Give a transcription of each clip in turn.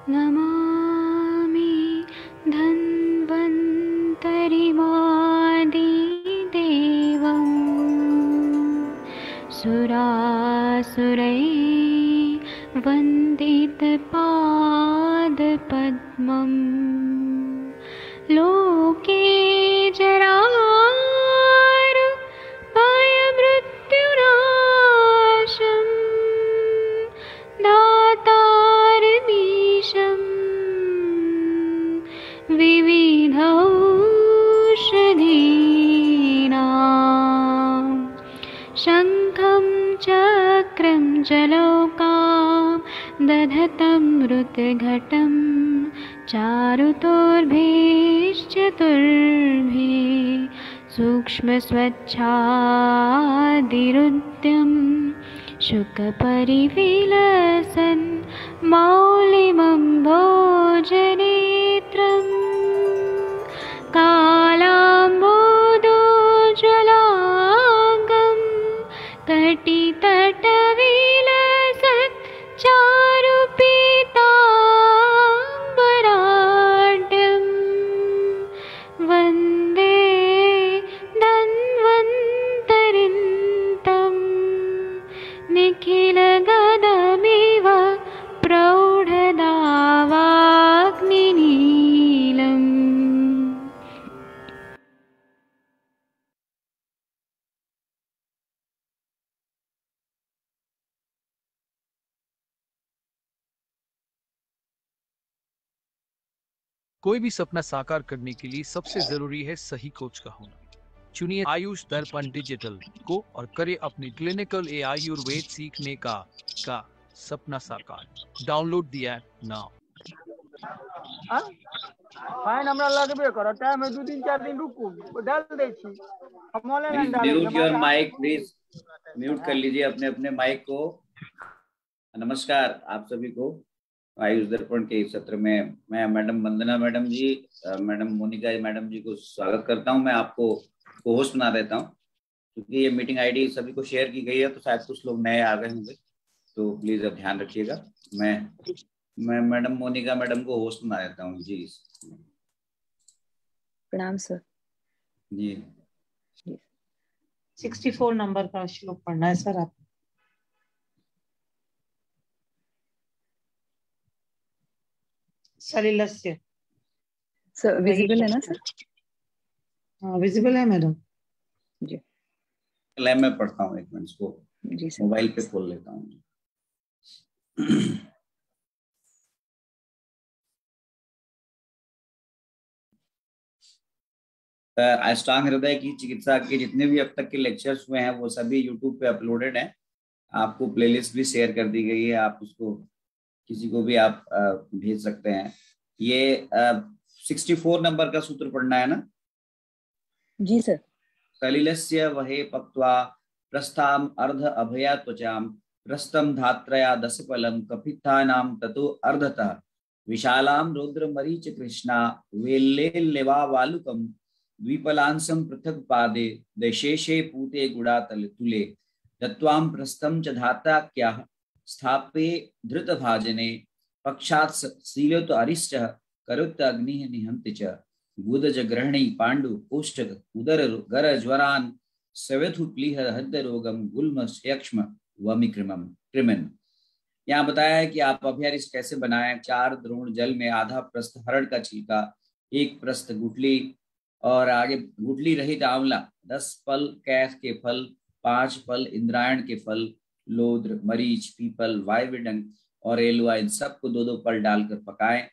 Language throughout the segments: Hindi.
नमामि धन्वन्तरिमादिदेवम् सुरासुरैर्वन्दितपादपद्मम् लोके जरामृत्युनाशं दातारमीशं विविधौषधीनां शङ्खं चक्रं जलौकां दधतं मृतघटं चारुतोर्भिश्चतुर्भिः सूक्ष्मस्वच्छादिरुद्यं शुकपरिविलसन् मौलिमम्भोजनेत्रम् कालाम्बोदोज्ज्वलाङ्गं कटितटविलसत् चारुपीताम्बराढ्यं वन्दे धन्वन्तरिन्तं निखिलगदमिव प्रौढदावाग्निनीलम्। कोई भी सपना साकार करने के लिए सबसे जरूरी है सही कोच का होना। चुनिए आयुष दर्पण डिजिटल को और करें अपने क्लिनिकल आयुर्वेद सीखने का सपना साकार। Download the app now. Fine हमरा लगबे करो टाइम 2-3-4 दिन रुकू डाल दे छी हम ऑनलाइन डाले mute your mic please, mute कर लीजिए अपने अपने माइक को। नमस्कार आप सभी को आयुष दर्पण के इस सत्र में मैं मैडम वंदना मैडम जी, मैडम मोनिका मैडम जी को स्वागत करता हूं। मैं आपको होस्ट बना देता हूं क्योंकि ये मीटिंग आईडी सभी को शेयर की गई है, तो शायद कुछ लोग नए आ गए होंगे, तो प्लीज अब ध्यान रखिएगा। मैं मैडम मोनिका मैडम को होस्ट बना देता हूँ जी। प्रणाम सर जी। 64 नंबर का श्लोक पढ़ना है सर आप। सलिलस्य सर विजिबल है ना सर? हाँ विजिबल है मैडम जी। लैब में पढ़ता हूँ, एक मिनट इसको जी सर। मोबाइल पे खोल लेता हूँ। अष्टांग हृदय की चिकित्सा के जितने भी अब तक के लेक्चर्स हुए हैं वो सभी यूट्यूब पे अपलोडेड हैं। आपको प्लेलिस्ट भी शेयर कर दी गई है, आप उसको किसी को भी आप भेज सकते हैं। ये 64 नंबर का सूत्र पढ़ना है ना? जी सर। सलिलस्य वहे पक्त्वा प्रस्थाम अर्ध अभया त्वचाम प्रस्थम धात्रया दशफलम कपित्थानाम ततो अर्धतः विशालाम रुद्र मरीच कृष्णा वेल्लेल्लेवा वालुकम द्विपलांसम पृथक पादे दशेशे पूते गुड़ातल तुले दत्वाम प्रस्थम च धाताक्याः स्थापे धृत भाजने पक्षात् शीलोत अरिष्ट करुत अग्निः निहन्ति च गुदज ग्रहणी पांडु कोष्ठक उदर गर ज्वरान सवेथु प्लीह हृदय रोगम गुल्म यक्ष्म वमिक्रमम कृमन। यहाँ बताया है कि आप अभ्यारिष्ट कैसे बनाएं। 4 द्रोण जल में आधा प्रस्थ हरण का छिलका, 1 प्रस्थ गुठली और आगे गुठली रहित आंवला, 10 फल कैथ के फल, 5 फल इंद्रायण के फल, लोद्र मरीच पीपल वायविडंग और एलुआ, इन सबको 2-2 फल डालकर पकाएं।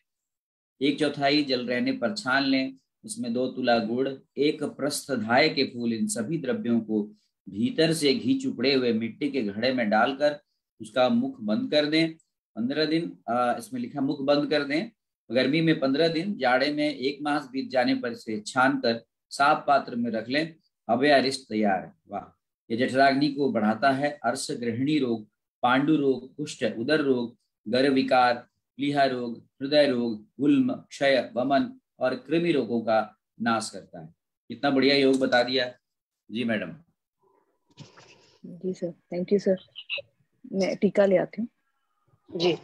1/4 जल रहने पर छान लें। उसमें 2 तुला गुड़, 1 प्रस्थ धाय के फूल, इन सभी द्रव्यों को भीतर से घी चुपड़े हुए मिट्टी के घड़े में डालकर उसका मुख बंद कर दें। 15 दिन इसमें लिखा मुख बंद कर दें। गर्मी में 15 दिन, जाड़े में 1 मास बीत जाने पर इसे छान कर साफ पात्र में रख लें। अभयारिष्ट तैयार है। वाह! ये जठराग्नि को बढ़ाता है। अर्श गृहिणी रोग, पांडु रोग, कुष्ठ, उदर रोग, गर्भ विकार, प्लीहा रोग, हृदय रोग, गुल्म, क्षय, वमन और कृमि रोगों का नाश करता है। कितना बढ़िया योग बता दिया जी मैडम। जी सर, थैंक यू सर। मैं टीका ले आती हूँ जी।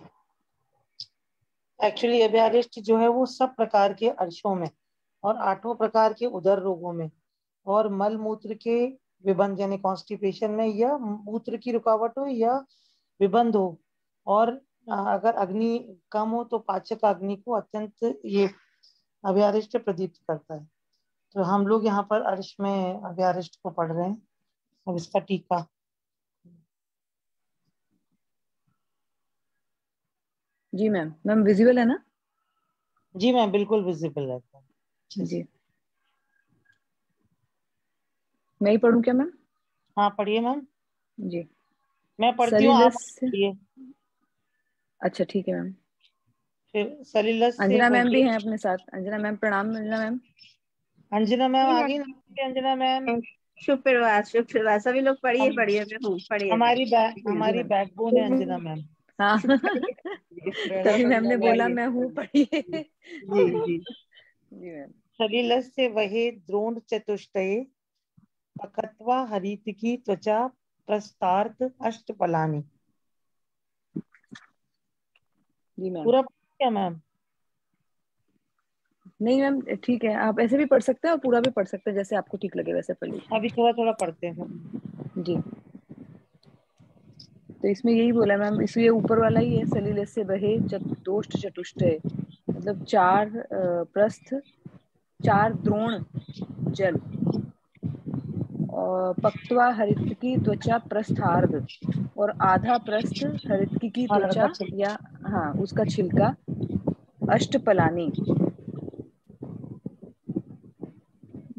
एक्चुअली अभ्यारिष्ट जो है वो सब प्रकार के अर्शों में और 8 प्रकार के उदर रोगों में और मल मूत्र के विबंध यानी कॉन्स्टिपेशन में या मूत्र की रुकावट हो या विबंध हो और अगर अग्नि कम हो तो पाचक अग्नि को अत्यंत ये अभ्यारिष्ट प्रदीप्त करता है। तो हम लोग यहाँ पर अर्श में अभ्यारिष्ट को पढ़ रहे हैं। अब इसका टीका। जी मैम। मैम विजिबल है ना? जी मैम बिल्कुल विजिबल है। जी। मैं ही पढ़ूं क्या मैम? हाँ पढ़िए मैम। जी। मैं पढ़ती हूँ, आप सलिलस। पढ़िए। अच्छा ठीक है मैम। फिर सलिलस से अंजना मैम भी वही। हैं अपने साथ। अंजना मैम प्रणाम। अंजना मैम। अंजना मैम आ गई। अंजना मैम सुप्रभात सुप्रभात। सभी लोग पढ़िए पढ़िए, मैं हूँ, पढ़िए मैम। जी हमारी मैम। बैकबोन है अंजना मैम। हाँ तभी मैम ने बोला पढ़िए। मैं हूँ, पढ़िए। जी जी। जी मैम। सलिलस से वहे द्रोण चतुष्टये पकत्वा हरित की त्वचा प्रस्तार्थ अष्टपलानी। जी मैम। पूरा क्या मैम? नहीं मैम ठीक है, आप ऐसे भी पढ़ सकते हैं और पूरा भी पढ़ सकते हैं, जैसे आपको ठीक लगे वैसे पढ़ लीजिए। अभी थोड़ा थोड़ा पढ़ते हैं। जी। तो इसमें यही बोला मैम, इसलिए ऊपर वाला ही है, सलिल से बहे दोष्ट चतुष्टय, मतलब 4 प्रस्थ, 4 द्रोण जल और पक्त्वा हरित की त्वचा प्रस्थार्ध और आधा प्रस्थ हरित की हाँ लड़का त्वचा या हाँ उसका छिलका अष्टपलानी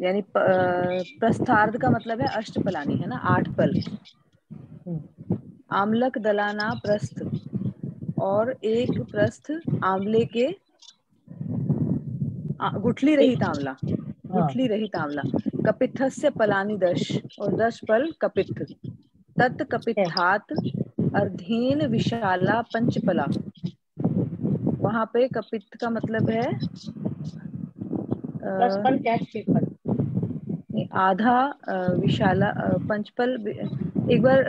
यानी प्रस्थार्ध का मतलब है अष्टपलानी, है ना, 8 पल। आमलक दलाना प्रस्थ और 1 प्रस्थ आंवले के गुठली रहित आंवला, गुठली रहित आंवला। कपित्थस्य पलानी 10 और 10 पल कपित्थ। तत् कपित्थात अर्धेन विशाला पंचपला। वहां पे कपित्थ का मतलब है 10 पल कैश पेपर। आधा विशाला पंचपल। एक बार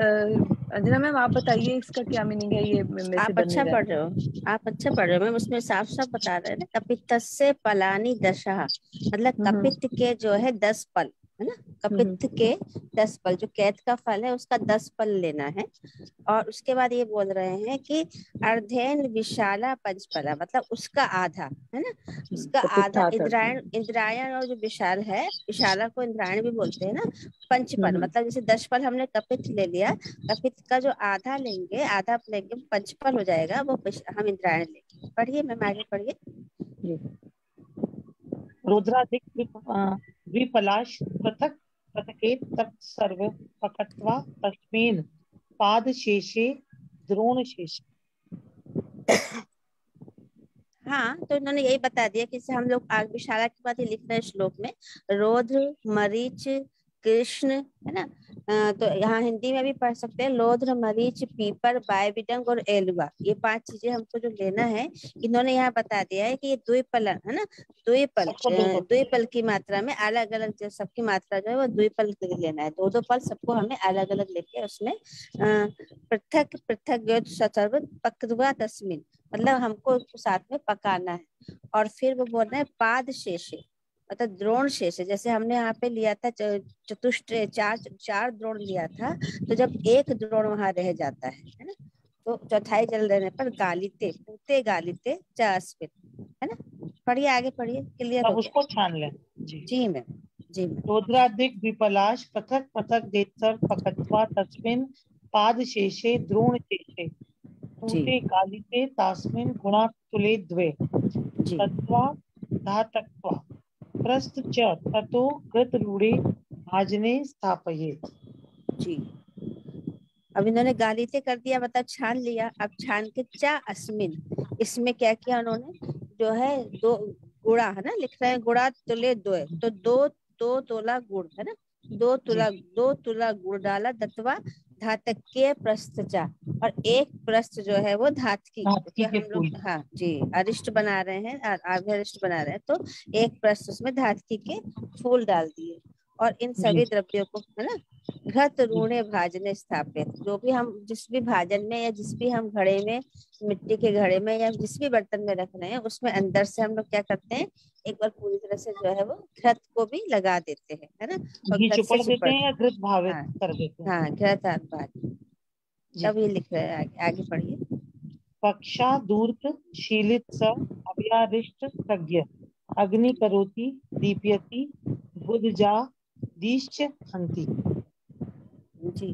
अंजना मैम आप बताइए इसका क्या मीनिंग है, ये मेरे से आप बन नहीं अच्छा रहा पढ़ रहे हो, आप अच्छा पढ़ रहे हो मैम। उसमें साफ साफ बता रहे हैं ना, कपित्थस्य पलानी दशा, मतलब कपित्थ के जो है 10 पल, है ना। कपित्थ के 10 पल, जो कैद का फल है उसका 10 पल लेना है। और उसके बाद ये बोल रहे हैं कि अर्धेन विशाला पंचपला, मतलब उसका आधा, है ना, उसका आधा। इंद्रायण, इंद्रायण और जो विशाल है, विशाला को इंद्रायण भी बोलते हैं ना। पंचपल मतलब जैसे 10 पल हमने कपित्थ ले लिया, कपित्थ का जो आधा लेंगे, आधा लेंगे पंचपल हो जाएगा, वो हम इंद्रायण लेंगे। पढ़िए मैम, आगे पढ़िए। रुद्राधिक द्विपलाश पृथक पृथकेत तत्सर्व पकत्वा तस्मिन् पाद शेषे द्रोण शेषे। हाँ, तो इन्होंने यही बता दिया कि हम लोग आग विशाला के बाद ही लिख रहे हैं श्लोक में, रौद्र मरीच कृष्ण, है ना। तो यहाँ हिंदी में भी पढ़ सकते हैं, रौद्र मरीच पीपर बायबिडंग और एलुआ, ये 5 चीजें हमको जो लेना है, इन्होंने यहाँ बता दिया है कि ये द्विपल, है ना, द्विपल की मात्रा में अलग अलग, जो सबकी मात्रा जो है वो द्विपल लेना है। 2-2 पल सबको हमें अलग अलग लेके उसमें पृथक पृथक पक्वा तस्मिन, मतलब हमको उसको साथ में पकाना है। और फिर वो बोल रहे हैं पाद शेषे, मतलब द्रोण शेष, जैसे हमने यहाँ पे लिया था चतुष्ट 4 द्रोण लिया था, तो जब 1 द्रोण वहां रह जाता है ना, तो चौथाई जल रहने पर गालिते पूते गालिते चास्पित, है ना। पढ़िए आगे पढ़िए, क्लियर हो गया? उसको छान लें। जी मैम, जी मैम। रुद्राधिक विपलाश पृथक पृथक देत्सर पकत्वा तस्मिन् पाद शेषे द्रोण शेषे पूते गालिते तास्मिन् गुणातुले द्वे तत्वा धातक्वा प्रस्थ च ततो कृत रूढ़े भाजने स्थापयेत्। जी, अब इन्होंने गालिते कर दिया, मतलब छान लिया। अब छान के चा अस्मिन, इसमें क्या किया उन्होंने, जो है 2 गुड़ा, है ना, लिख रहे हैं गुड़ा तुले 2, तो 2 तोला गुड़, है ना, 2 तुला गुड़ डाला। दत्वा धातक के प्रस्थचा, और 1 प्रस्थ जो है वो धातकी, क्योंकि हम लोग हाँ जी अरिष्ट बना रहे हैं, आगे अरिष्ट बना रहे हैं, तो 1 प्रस्थ उसमें धातकी के फूल डाल दिए। और इन सभी द्रव्यों को, है ना, घृत रूणे भाजने स्थापित, जो भी हम जिस भी भाजन में या जिस भी हम घड़े में, मिट्टी के घड़े में या जिस भी बर्तन में रख रहे हैं, उसमें अंदर से हम लोग क्या करते हैं, एक बार पूरी तरह से जो है वो घृत को भी लगा देते हैं, है ना, और घी घृत से चुपड़ देते हैं या घृत भावित हाँ कर देते हैं। हाँ घृत भाज। जी। तब ये लिख रहे हैं, आगे पढ़िए। पक्षा दूर्त शीलित स अव्यारिष्ट प्रज्ञ अग्नि करोति दीप्यति बुधजा दीश्च हंति। जी,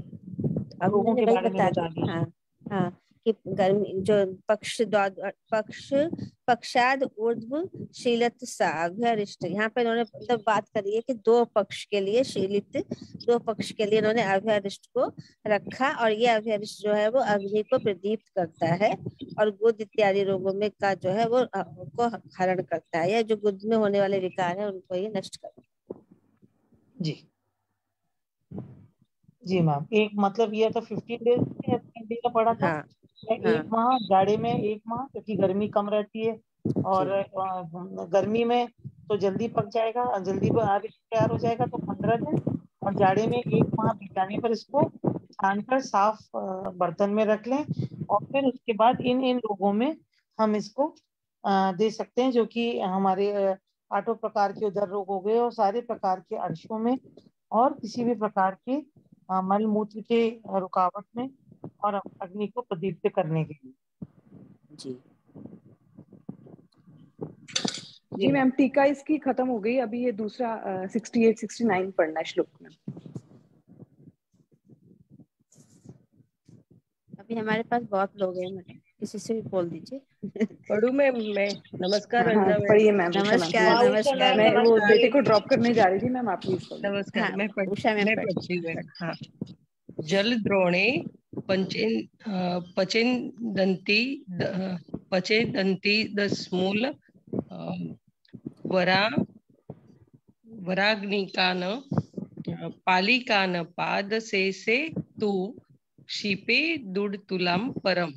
अब लोगों मैंने के वही बारे में बता बता दिया। दिया। हाँ हाँ, कि गर्मी जो पक्षाद ऊर्ध्व शीलित सा अभ्यरिष्ट, यहाँ पे उन्होंने मतलब बात करी है कि दो पक्ष के लिए शीलित, दो पक्ष के लिए उन्होंने अभ्यरिष्ट को रखा, और ये अभ्यरिष्ट जो है वो अग्नि को प्रदीप्त करता है और गुद इत्यादि रोगों में का जो है वो को हरण करता है, या जो गुद में होने वाले विकार है उनको ये नष्ट करता है। जी जी मैम, एक मतलब ये तो 15 डेज या 3 डे का पड़ा था। हाँ एक माह जाड़े में, एक माह क्योंकि गर्मी कम रहती है, और गर्मी में तो जल्दी पक जाएगा, जल्दी तैयार हो जाएगा, तो 15 दिन, और जाड़े में एक माह बीत जाने पर इसको छानकर साफ बर्तन में रख लें, और फिर उसके बाद इन इन लोगों में हम इसको दे सकते हैं, जो कि हमारे 8 प्रकार के उदर रोग हो गए, और सारे प्रकार के अर्शों में, और किसी भी प्रकार के मल मूत्र के रुकावट में, और अग्नि को प्रदीप्त करने के लिए। जी जी मैम, टीका इसकी खत्म हो गई, अभी ये दूसरा 68-69 पढ़ना है श्लोक में। अभी हमारे पास बहुत लोग हैं, मैडम किसी से भी बोल दीजिए। पढ़ू मैं नमस्कार हाँ, रंजना मैम। पढ़िए मैम। नमस्कार वाह, नमस्कार। मैं वो नमस्कार। बेटे को ड्रॉप करने जा रही थी मैम, आप प्लीज पढ़िए। नमस्कार। हाँ, मैं उषा मैम पढ़ती हूँ। हाँ, जल द्रोणे पचेदंती दस्मूल वराग्निकान पालिकान पाद से तु क्षिपे दुर्तुलाम परम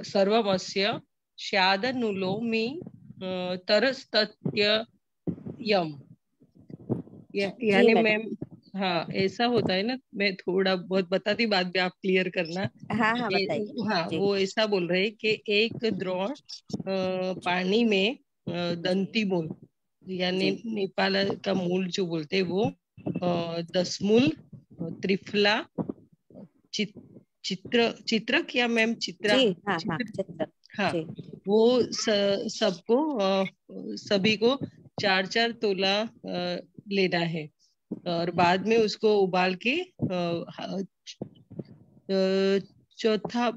सर्वमस्य स्यादनुलोमि तरस्तत्ययम्। यानी मैडम। मैम, हाँ ऐसा होता है ना, मैं थोड़ा बहुत बताती, बाद में आप क्लियर करना। हाँ हाँ बताइए। हाँ, जी। वो ऐसा बोल रहे कि एक द्रोण पानी में दंती मूल, यानी नेपाल का मूल जो बोलते हैं वो, दसमूल, त्रिफला, चित्रक या मैम चित्रा, जी हाँ हाँ चित्रक। हाँ, जी। वो सबको सभी को 4-4 तोला लेना है, और बाद में उसको उबाल के चौथा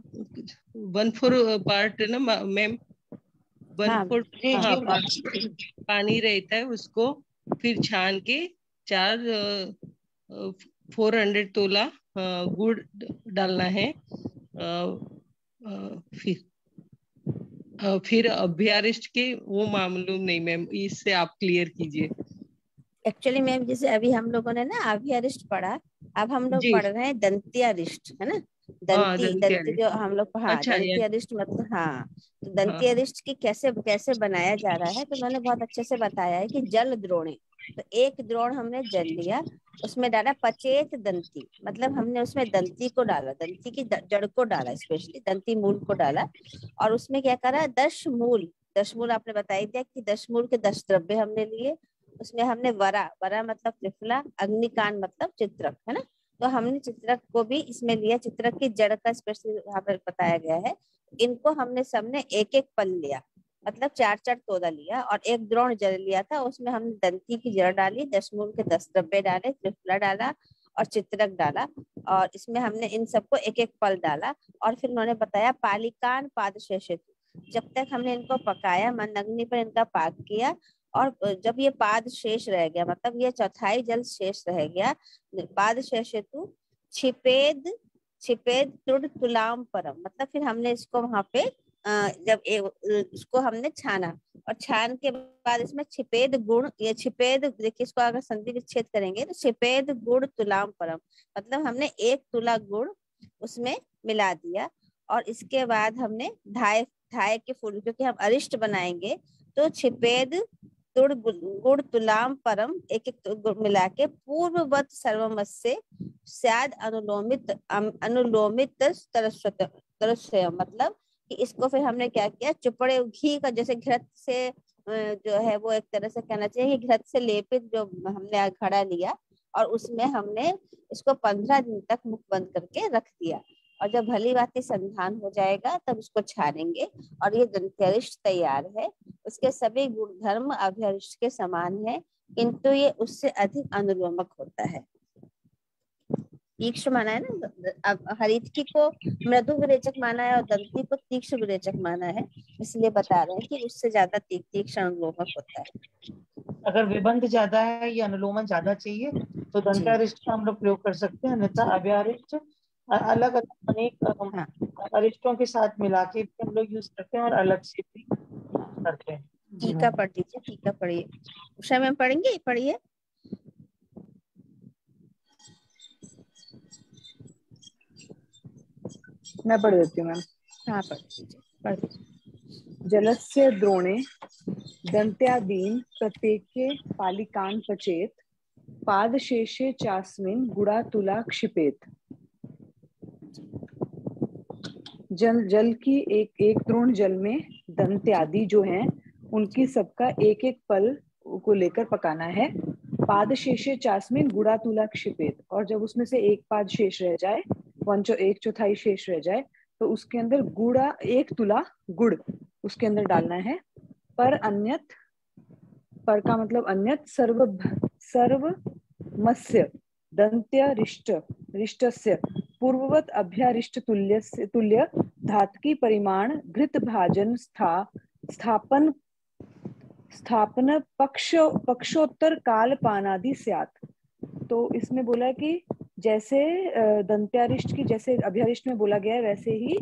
1/4 पार्ट ना मैम, 1/4 हाँ पानी रहता है, उसको फिर छान के 400 तोला गुड़ डालना है। फिर अभ्यारिष्ट के वो मामूम नहीं मैम, इससे आप क्लियर कीजिए। एक्चुअली मैम, जैसे अभी हम लोगों ने ना अभ्यारिष्ट पढ़ा, अब हम लोग जी। पढ़ रहे हैं दंत्यारिष्ट, है ना। दंती जो हम लोग, हाँ अच्छा, दंत्यारिष्ट मतलब, हाँ तो दंत्यारिष्ट की कैसे कैसे बनाया जा रहा है, तो उन्होंने बहुत अच्छे से बताया है कि जल द्रोणे, तो एक द्रोण हमने जल लिया, उसमें डाला पचेत दंती, मतलब हमने उसमें दंती को डाला, दंती की जड़ को डाला, स्पेशली दंती मूल को डाला, और उसमें क्या करा, 10 मूल आपने बताई दिया कि 10 मूल के 10 द्रव्य हमने लिए, उसमें हमने वरा मतलब त्रिफला, अग्निकांड मतलब चित्रक, है ना, तो हमने चित्रक को भी इसमें लिया, चित्रक की जड़ का स्पेशली यहाँ पर बताया गया है। इनको हमने सबने एक एक पल लिया, मतलब 4-4 तोला लिया, और एक द्रोण जल लिया था, उसमें हमने दंती की जड़ डाली, 10 मूल के 10 द्रव्य डाले, त्रिफला डाला और चित्रक डाला, और इसमें हमने इन सबको एक एक पल डाला, और फिर उन्होंने बताया पालिकान पादशेषित, जब तक हमने इनको पकाया, मन अग्नि पर इनका पाक किया, और जब ये पाद शेष रह गया, मतलब ये चौथाई जल शेष रह गया, पाद शेषेतु छिपेद तुलाम परम, मतलब फिर हमने इसको वहां पे जब इसको हमने छाना, और छान के बाद इसमें छिपेद गुण, ये छिपेद देखिए, इसको अगर संधि विच्छेद करेंगे तो छिपेद गुण तुलाम परम, मतलब हमने 1 तुला गुड़ उसमें मिला दिया, और इसके बाद हमने ढाई धाय के फूल, क्योंकि हम अरिष्ट बनाएंगे तो छिपेद तुड़ गुड़ तुलाम परम, एक एक गुड़ मिला के पूर्ववत सर्वमस्य स्याद अनुलोमित अनुलोमित तरस्वय, मतलब कि इसको फिर हमने क्या किया, चुपड़े घी का जैसे घृत से जो है वो एक तरह से कहना चाहिए कि घृत से लेपित जो हमने घड़ा लिया और उसमें हमने इसको 15 दिन तक मुख बंद करके रख दिया, और जब भली भांति संधान हो जाएगा तब उसको छानेंगे और ये दंत्यारिष्ट तैयार है। उसके सभी गुणधर्म अभ्यरिष्ट के समान है, किंतु ये उससे अधिक अनुलोमक होता है। तीक्ष्ण माना है ना, अब हरितकी को मृदु विरेचक माना है और दंती को तीक्ष्ण विरेचक माना है, इसलिए बता रहे हैं कि उससे ज्यादा तीक्ष्ण अनुलोमक होता है। अगर विबंध ज्यादा है या अनुलोमन ज्यादा चाहिए तो दंत्यारिष्ट का हम लोग प्रयोग कर सकते हैं, अन्यथा अभ्यारिष्ट अलग अलग अनेक अरिष्टों के साथ मिला के भी हम लोग यूज करते हैं और अलग से भी करते हैं। टीका पढ़ दीजिए, टीका पढ़िए। उषा मैम पढ़ेंगे, पढ़िए। मैं पढ़ देती हूँ मैम। हाँ पढ़ दीजिए, पढ़ दीजिए। जलस्य द्रोणे दंत्यादीन प्रत्येके पालिकान पचेत, पादशेषे चास्मिन गुड़ातुला क्षिपेत। जल की एक द्रोण जल में दंत्यादि जो हैं उनकी सबका एक एक पल को लेकर पकाना है। पाद शेषे चास्मिन गुड़ातुला क्षिपेत, और जब उसमें से एक पाद शेष रह जाए, 1/4 शेष रह जाए, तो उसके अंदर गुड़ा 1 तुला गुड़ उसके अंदर डालना है। पर अन्यत, पर का मतलब अन्यत, सर्व मत्स्य दंत्यारिष्ट रिष्टस्य पूर्ववत अभ्यारिष्ट तुल्य धातकी परिमाण घृत भाजन स्थापन पक्षोत्तर काल पानादि स्यात्। तो इसमें बोला कि जैसे दंत्यारिष्ट की, जैसे अभ्यारिष्ट में बोला गया है वैसे ही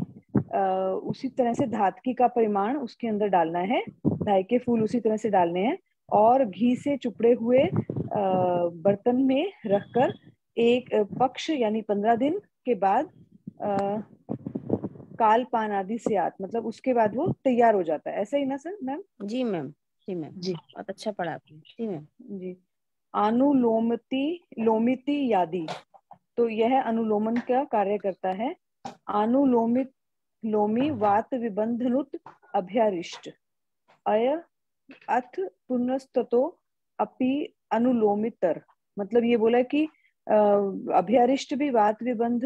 उसी तरह से धातकी का परिमाण उसके अंदर डालना है, धाय के फूल उसी तरह से डालने हैं, और घी से चुपड़े हुए बर्तन में रखकर एक पक्ष यानी 15 दिन के बाद काल पान आदि से आत, मतलब उसके बाद वो तैयार हो जाता है। ऐसा ही ना सर मैम? जी मैम, जी मैम, जी बहुत अच्छा पढ़ा आपने। जी मैम। जी। अनुलोमिति यादि, तो यह अनुलोमन का कार्य करता है। अनुलोमित लोमी वात विबंधनुत अभ्यारिष्ट अय अथ पुनस्ततो अपि अनुलोमितर, मतलब ये बोला कि अभ्यारिष्ट भी वात विबंध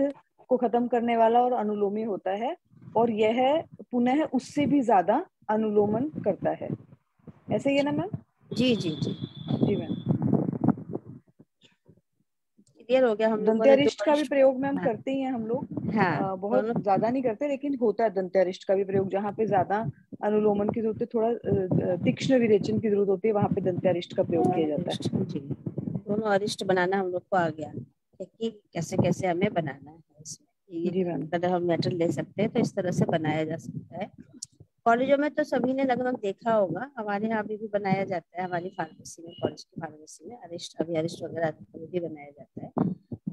को खत्म करने वाला और अनुलोमी होता है, और यह पुनः उससे भी ज्यादा अनुलोमन करता है। ऐसे ही है ना मैम? जी जी जी जी मैम। क्लियर हो गया। हम लोग दंत्यारिष्ट का भी प्रयोग मैम करते ही हैं हम लोग। हाँ, बहुत ज्यादा नहीं करते, लेकिन होता है दंत्यारिष्ट का भी प्रयोग। जहाँ पे ज्यादा अनुलोमन की जरूरत है, थोड़ा तीक्ष्ण विरेचन की जरूरत होती है, वहाँ पे दंत्यारिष्ट का प्रयोग किया जाता है। जी, दोनों अरिष्ट बनाना हम लोग को आ गया कि कैसे कैसे हमें बनाना है। इसमें जी मैम। अगर हम मेटल ले सकते हैं तो इस तरह से बनाया जा सकता है। कॉलेजों में तो सभी ने लगभग देखा होगा, हमारे यहाँ भी बनाया जाता है। हमारी फार्मेसी में, कॉलेज की फार्मेसी में अरिष्ट अभिअरिष्ट वगैरह भी बनाया जाता है,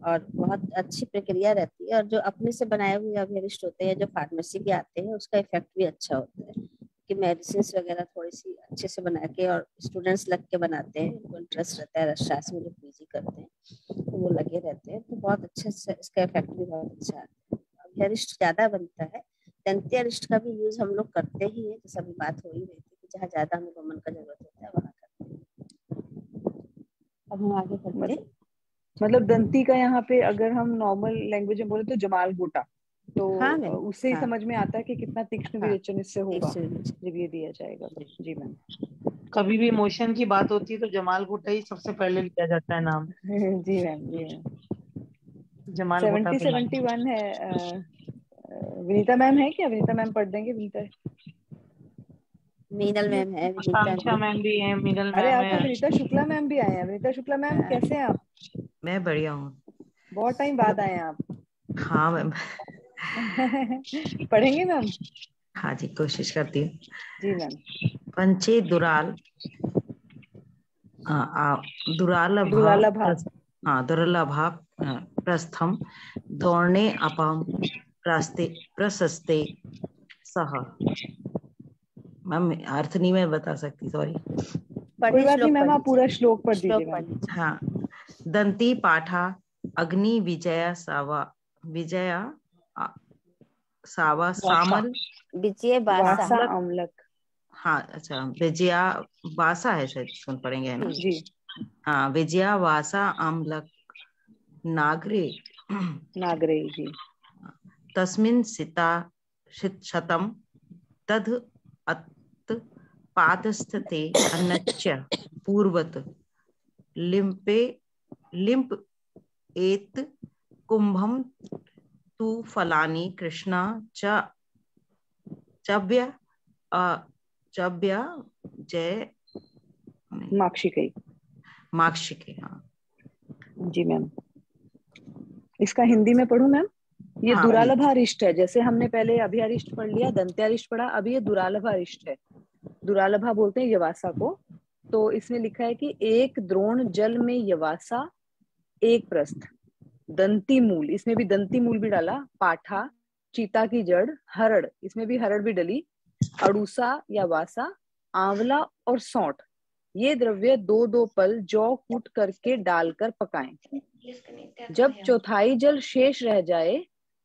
और बहुत अच्छी प्रक्रिया रहती है। और जो अपने से बनाए हुए अभिअरिष्ट होते हैं, जो फार्मेसी के आते हैं, उसका इफेक्ट भी अच्छा होता है कि मेडिसिन वगैरह थोड़ी सी अच्छे से बना के, और स्टूडेंट्स लग के बनाते हैं, उनको इंटरेस्ट रहता है, रसशास्त्र में जो पीजी करते हैं तो वो लगे रहते हैं, तो बहुत अच्छे से इसका इफेक्ट भी बहुत अच्छा आता है। अभिअरिष्ट ज्यादा बनता है। दंत्यारिष्ट का भी यूज हम लोग करते ही है, जैसा भी बात हो ही रही थी कि जहाँ ज्यादा अनुलोमन का जरूरत होता है वहाँ करते हैं। अब हम आगे बढ़ते हैं। मतलब दंती का यहाँ पे अगर हम नॉर्मल लैंग्वेज में बोले तो जमाल गोटा, तो हाँ उससे ही हाँ, समझ में आता है कि कितना तीक्ष्ण विरेचन इससे होगा जी जब ये दिया जाएगा तो। जी मैम। कभी भी मोशन की बात होती है तो जमाल गोटा ही सबसे पहले लिया जाता है नाम। जी मैम, जी मैम। जमाल गोटा 71 है। विनीता मैम है क्या? विनीता मैम पढ़ देंगे। विनीता, मीनल मैम है, आकांक्षा मैम भी है, मीनल अरे मैम आप तो है। विनीता शुक्ला मैम भी आए हैं। विनीता शुक्ला मैम कैसे हैं आप? मैं बढ़िया हूँ। बहुत टाइम बाद आए हैं आप। हाँ मैम। पढ़ेंगे मैम? हाँ जी, कोशिश करती हूँ। जी मैम। पंचे दुराल दुरालभा प्रस्थम दौड़ने अपाम प्रशस्ते सह मैम अर्थ नहीं मैं बता सकती, सॉरी। कोई बात नहीं मैम, आप पूरा श्लोक पढ़ दीजिए मैम। हाँ, दंती पाठा अग्नि विजया सावा, विजया सावा सामल विजय वासा अम्लक। हाँ अच्छा, विजया वासा है शायद, सुन पड़ेंगे है ना जी। हाँ, विजया वासा अम्लक नागरे नागरे जी। तस्मिन् सिता शतम तद अत पादस्थते अन्नच्च पूर्वत लिम्पे लिम्प एत कुंभम तु फलानि कृष्णा च चव्य चव्य जय माक्षिके। माक्षिके। हाँ जी मैम, इसका हिंदी में पढ़ूं मैम? ये हाँ, दुरालभारिष्ट है। जैसे हमने पहले अभ्यारिष्ट पढ़ लिया, दंत्यारिष्ट पढ़ा, अभी ये दुरालभारिष्ट है। दुरालभा बोलते हैं यवासा को। तो इसमें लिखा है कि एक द्रोण जल में यवासा, एक प्रस्थ, दंती मूल, इसमें भी दंती मूल भी डाला, पाठा, चीता की जड़, हरड़, इसमें भी हरड़ भी डली, अड़ूसा या वासा, आंवला और सौंठ, ये द्रव्य 2-2 पल जौ कूट करके डालकर पकाएं। जब चौथाई जल शेष रह जाए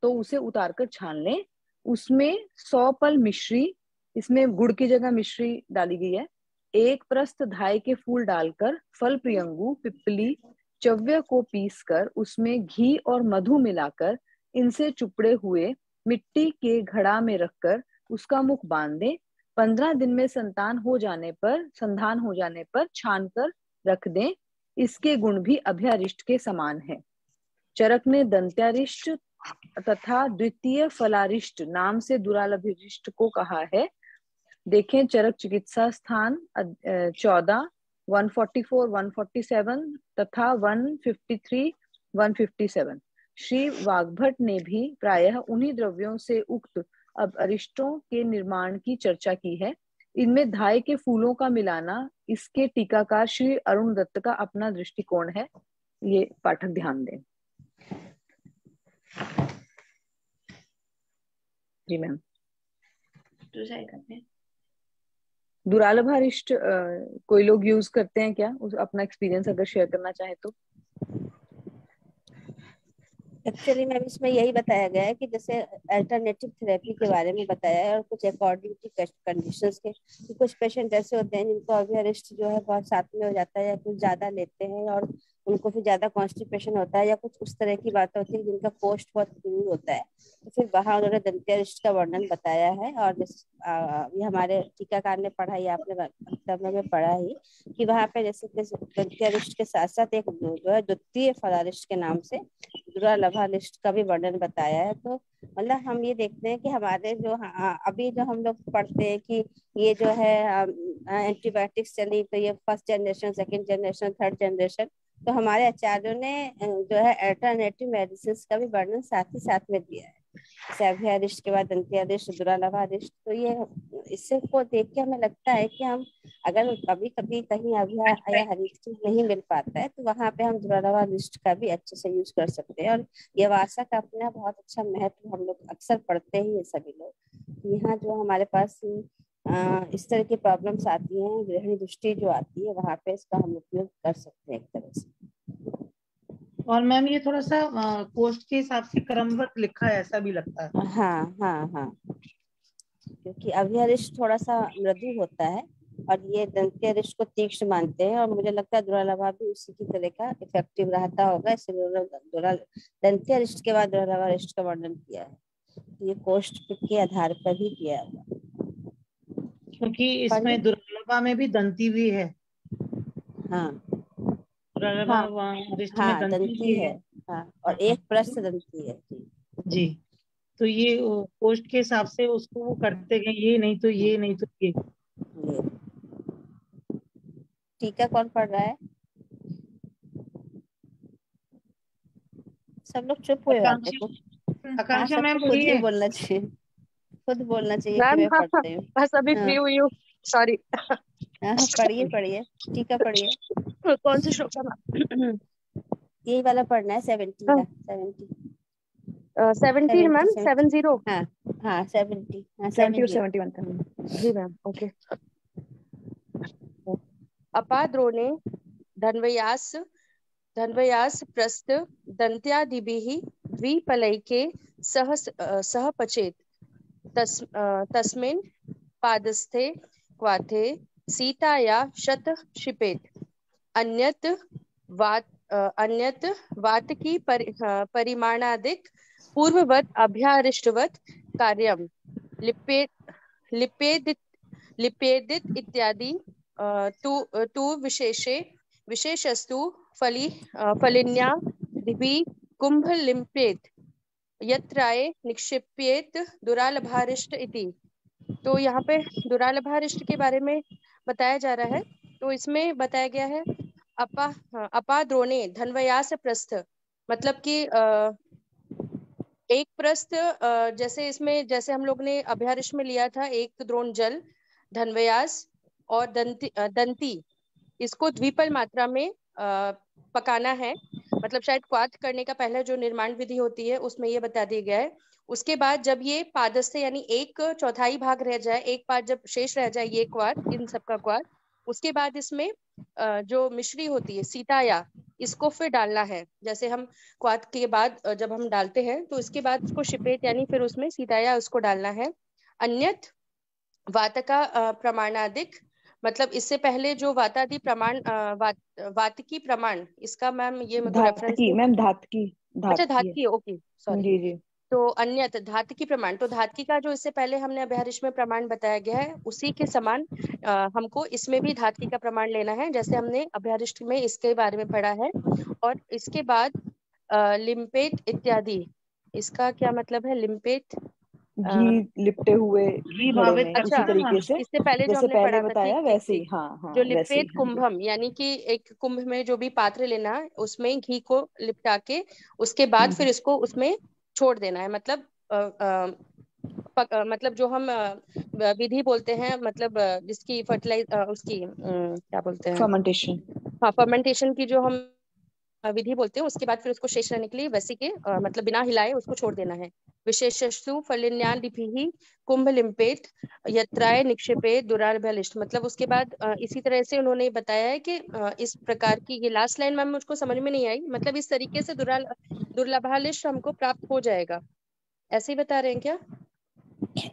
तो उसे उतारकर छान लें। उसमें 100 पल मिश्री, इसमें गुड़ की जगह मिश्री डाली गई है, एक प्रस्थ धाय के फूल डालकर फल प्रियंगु पिपली चव्य को पीसकर उसमें घी और मधु मिलाकर इनसे चुपड़े हुए मिट्टी के घड़ा में रखकर उसका मुख बांध दें। 15 दिन में संतान हो जाने पर छान कर रख दें। इसके गुण भी अभ्यारिष्ट के समान है। चरक ने दंत्यारिष्ट तथा द्वितीय फलारिष्ट नाम से दुरालभिरिष्ट को कहा है। देखें चरक चिकित्सा स्थान 14, 144, 147 तथा 153, 157। श्री वाग्भट ने भी प्रायः उन्हीं द्रव्यों से उक्त अब अरिष्टों के निर्माण की चर्चा की है। इनमें धाय के फूलों का मिलाना इसके टीकाकार श्री अरुण दत्त का अपना दृष्टिकोण है। ये पाठक ध्यान दें। जी मैम। दुरालभारिष्ट कोई लोग यूज करते हैं क्या? उस अपना एक्सपीरियंस अगर शेयर करना चाहे तो। एक्चुअली मैम इसमें यही बताया गया है कि जैसे अल्टरनेटिव थेरेपी के बारे में बताया है, और कुछ अकॉर्डिंग टू कंडीशंस के, कुछ पेशेंट ऐसे होते हैं जिनको अभ्यारिष्ट जो है बहुत साथ में हो जाता है या कुछ ज्यादा लेते हैं और उनको फिर ज्यादा कॉन्स्टिपेशन होता है या कुछ उस तरह की बातें होती है जिनका कोष्ठ बहुत दूर होता है, तो फिर वहाँ उन्होंने दंत्यारिष्ट का वर्णन बताया है। और ये हमारे टीकाकार ने पढ़ा ही, आपने वक्तव्य में पढ़ा ही कि वहाँ पे जैसे दंत्यारिष्ट के साथ साथ एक जो है द्वितीय फलारिष्ट के नाम से दुरालभारिष्ट का भी वर्णन बताया है। तो मतलब हम ये देखते हैं कि हमारे जो अभी जो हम लोग पढ़ते हैं कि ये जो है एंटीबायोटिक्स चली, तो ये first generation, second generation, third generation, तो हमारे आचार्यों ने जो है अल्टरनेटिव मेडिसिन का भी वर्णन साथ ही साथ में दिया है, जैसे अभ्यारिष्ट के बाद दंत्यारिष्ट, दुरालभारिष्ट। तो ये इससे को देख के हमें लगता है कि हम अगर कभी कभी कहीं अभ्या या हरिष्ट नहीं मिल पाता है तो वहाँ पे हम दुरालभारिष्ट का भी अच्छे से यूज कर सकते हैं। और ये वासा का अपना बहुत अच्छा महत्व हम लोग अक्सर पढ़ते ही है सभी लोग। यहाँ जो हमारे पास इस तरह की प्रॉब्लम्स आती हैं, गृहिणी दृष्टि जो आती है, वहाँ पे इसका हम उपयोग कर सकते हैं एक तरह से। और मैम ये थोड़ा सा कोष्ठ के हिसाब से क्रमबद्ध लिखा है, ऐसा भी लगता है। हाँ हाँ हाँ, क्योंकि अभ्यारिष्ट थोड़ा सा मृदु होता है और ये दंत्यारिष्ट को तीक्ष्ण मानते हैं, और मुझे लगता है दुरालभा भी उसी की तरह का इफेक्टिव रहता होगा, इसलिए दंत्यारिष्ट के बाद दुरालभारिष्ट का वर्णन किया है। ये कोष्ठ के आधार पर ही किया है, क्योंकि इसमें दुरालभा में भी दंती भी है। हाँ दुरालभा हाँ दंती है, हाँ, और एक प्रस्थ दंती है जी। तो ये कोष्ठ के हिसाब से उसको वो करते गए, ये नहीं तो ये, नहीं तो ये। टीका कौन पढ़ रहा है? सब लोग चुप हुए आते हैं। आकांक्षा मैम खुद ही बोलना चाहिए, खुद बोलना चाहिए कि मैं पढ़ती हूँ। बस अभी फ्री हुई हूँ, सॉरी। पढ़िए पढ़िए, टीका पढ़िए। कौन सी श्लोक का? यही वाला पढ़ना है, 70 का। 17 मैम, 70। हाँ 70 हाँ 70 और 70 71 था। जी मैम ओके। अपाद्रोणे धन्वयास धन्वयास प्रस्थ दन्त्यादिभिः द्विपलैके सह पचेत् तस्मिन् पादस्थे क्वाथे सीताया शत क्षिपेत् अन्यत् वातकी परिमाणादिक पूर्ववत् अभ्यारिष्टवत् कार्यं लिपेदित इत्यादि तु विशेषस्तु फलिन्या दिवि कुंभ लिम्पेत यत्राय निक्षिप्येत दुरालभारिष्ट इति। तो यहाँ पे दुरालभारिष्ट के बारे में बताया जा रहा है। तो इसमें बताया गया है अपाद्रोणे धन्वयास प्रस्थ, मतलब कि एक प्रस्थ, जैसे इसमें जैसे हम लोग ने अभ्यारिष्ट में लिया था एक द्रोण जल, धन्वयास और दंती, इसको द्विपल मात्रा में पकाना है। मतलब शायद क्वाथ करने का पहले जो निर्माण विधि होती है उसमें ये बता दिया गया है। उसके बाद जब ये पादस्थ यानी एक चौथाई भाग रह जाए, एक पाद जब शेष रह जाए ये क्वाथ, इन सबका क्वाथ, उसके बाद इसमें जो मिश्री होती है सीताया, इसको फिर डालना है। जैसे हम क्वाथ के बाद जब हम डालते हैं तो इसके बाद उसको शिपेट यानी फिर उसमें सीताया उसको डालना है। अन्यथ वातका प्रमाणादिक, मतलब इससे पहले जो वातादि प्रमाण वातकी प्रमाण, इसका मैम ये मेरे को रेफरेंस धातकी मैम, धातकी अच्छा धातकी, ओके सॉरी जी जी। तो अन्यत धातकी प्रमाण, तो धातकी का जो इससे पहले हमने अभ्यारिष्ट में प्रमाण बताया गया है उसी के समान हमको इसमें भी धातकी का प्रमाण लेना है, जैसे हमने अभ्यारिष्ट में इसके बारे में पढ़ा है। और इसके बाद लिम्पेट इत्यादि, इसका क्या मतलब है? लिम्पेट घी लिपटे हुए घड़े में, अच्छा, उसी तरीके से इससे पहले जो जैसे हमने पहले पढ़ा था, बताया ठीक वैसे ठीक ही। हाँ हाँ जो वैसे ही। लिपेट हाँ जी। कुंभम, यानी कि एक कुंभ में जो भी पात्र लेना है उसमें घी को लिपटा के उसके बाद फिर इसको उसमें छोड़ देना है। मतलब मतलब जो हम विधि बोलते हैं, मतलब जिसकी फर्टिलाइज उसकी क्या बोलते हैं, फर्मेंटेशन। हाँ फर्मेंटेशन की जो हम विधि बोलते हैं, उसके बाद फिर उसको शेष रहने के लिए वैसे के मतलब बिना हिलाए उसको छोड़ देना है। विशेषस्तु फलिन्यान लिपिहि कुंभ लिम्पेत यत्राय निक्षेपेत दुरालभालिष्ट, मतलब उसके बाद इसी तरह से उन्होंने बताया है कि इस प्रकार की, ये लास्ट लाइन मैम मुझको समझ में नहीं आई, मतलब इस तरीके से दुर्लभालिष्ट हमको प्राप्त हो जाएगा, ऐसे ही बता रहे हैं क्या?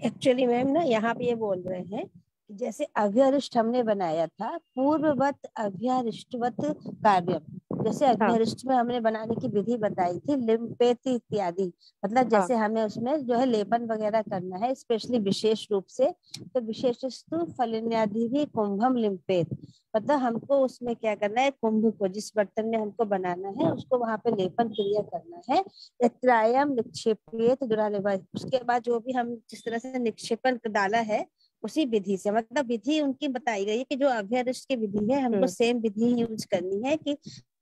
एक्चुअली मैम ना यहाँ पे ये बोल रहे हैं कि जैसे अभ्यारिष्ट हमने बनाया था, पूर्ववत अभ्यारिष्टवत कार्यम, जैसे अभ्यारिष्ट में हमने बनाने की विधि बताई थी लिम्पेत इत्यादि, मतलब जैसे हमें उसमें जो है लेपन वगैरह करना है स्पेशली विशेष रूप से, तो विशेषस्तु फलिन्यादि भी कुंभम लिम्पेत, मतलब हमको उसमें क्या करना है, कुंभ को जिस बर्तन में हमको बनाना है उसको वहां पे लेपन क्रिया करना है। यत्रायम निक्षेपेत दुरालेवा, उसके बाद जो भी हम जिस तरह से निक्षेपण डाला है उसी विधि से, मतलब विधि उनकी बताई गई है कि जो अभ्यारिष्ट की विधि है हमको सेम विधि यूज करनी है कि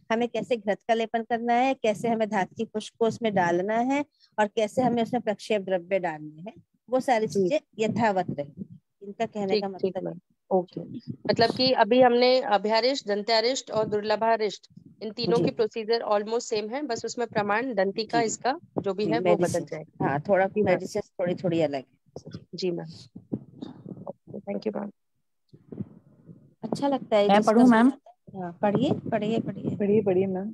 हमें कैसे घृत का लेपन करना है, कैसे हमें धातु पुष्प को उसमें डालना है और कैसे हमें उसमें प्रक्षेप द्रव्य डालने हैं, वो सारी चीजें यथावत रही, इनका कहने का मतलब है। ओके, मतलब कि अभी हमने अभ्यारिष्ट, दंत्यारिष्ट और दुर्लभारिष्ट, इन तीनों के प्रोसीजर ऑलमोस्ट सेम है, बस उसमें प्रमाण दंती का इसका जो भी है वो बदल जाएगा। हाँ, थोड़ा मेडिसिन थोड़ी थोड़ी अलग है। जी मैम, थैंक यू मैम। अच्छा लगता है। मैं पढ़ूं मैम? हाँ पढ़िए पढ़िए पढ़िए पढ़िए पढ़िए मैम,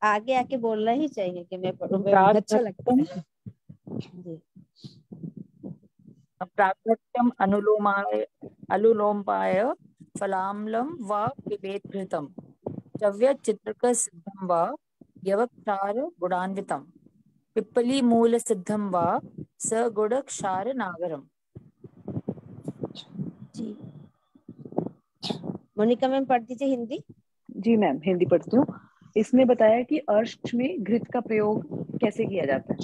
आगे आके बोलना ही चाहिए कि मैं पढ़ूं, अच्छा लगता है जी। प्राकृत्यम अनुलोमाय फलाम्लं वा पिबेत् घृतं चव्य चित्रक सिद्धं वा यवक्षार गुणान्वितं पिप्पली मूल सिद्धं वा स गुड़ क्षार नागरम। जी मोनिका मैम पढ़ दीजिए हिंदी। जी मैम हिंदी पढ़ती हूँ। इसमें बताया कि अर्श में घृत का प्रयोग कैसे किया जाता है।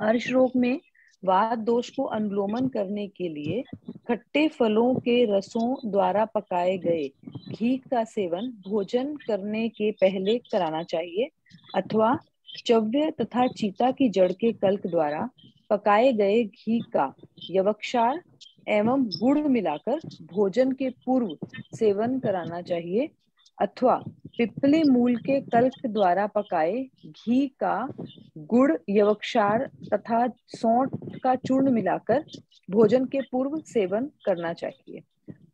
अर्श रोग में वात दोष को अनुलोमन करने के लिए खट्टे फलों के रसों द्वारा पकाए गए घी का सेवन भोजन करने के पहले कराना चाहिए, अथवा चव्य तथा चीता की जड़ के कल्क द्वारा पकाए गए घी का यवक्षार एवं गुड़ मिलाकर भोजन के पूर्व सेवन कराना चाहिए। अथवा पिपली मूल के कल्क द्वारा पकाए घी का गुड़ यवक्षार तथा सौंठ का चूर्ण मिलाकर भोजन के पूर्व सेवन करना चाहिए।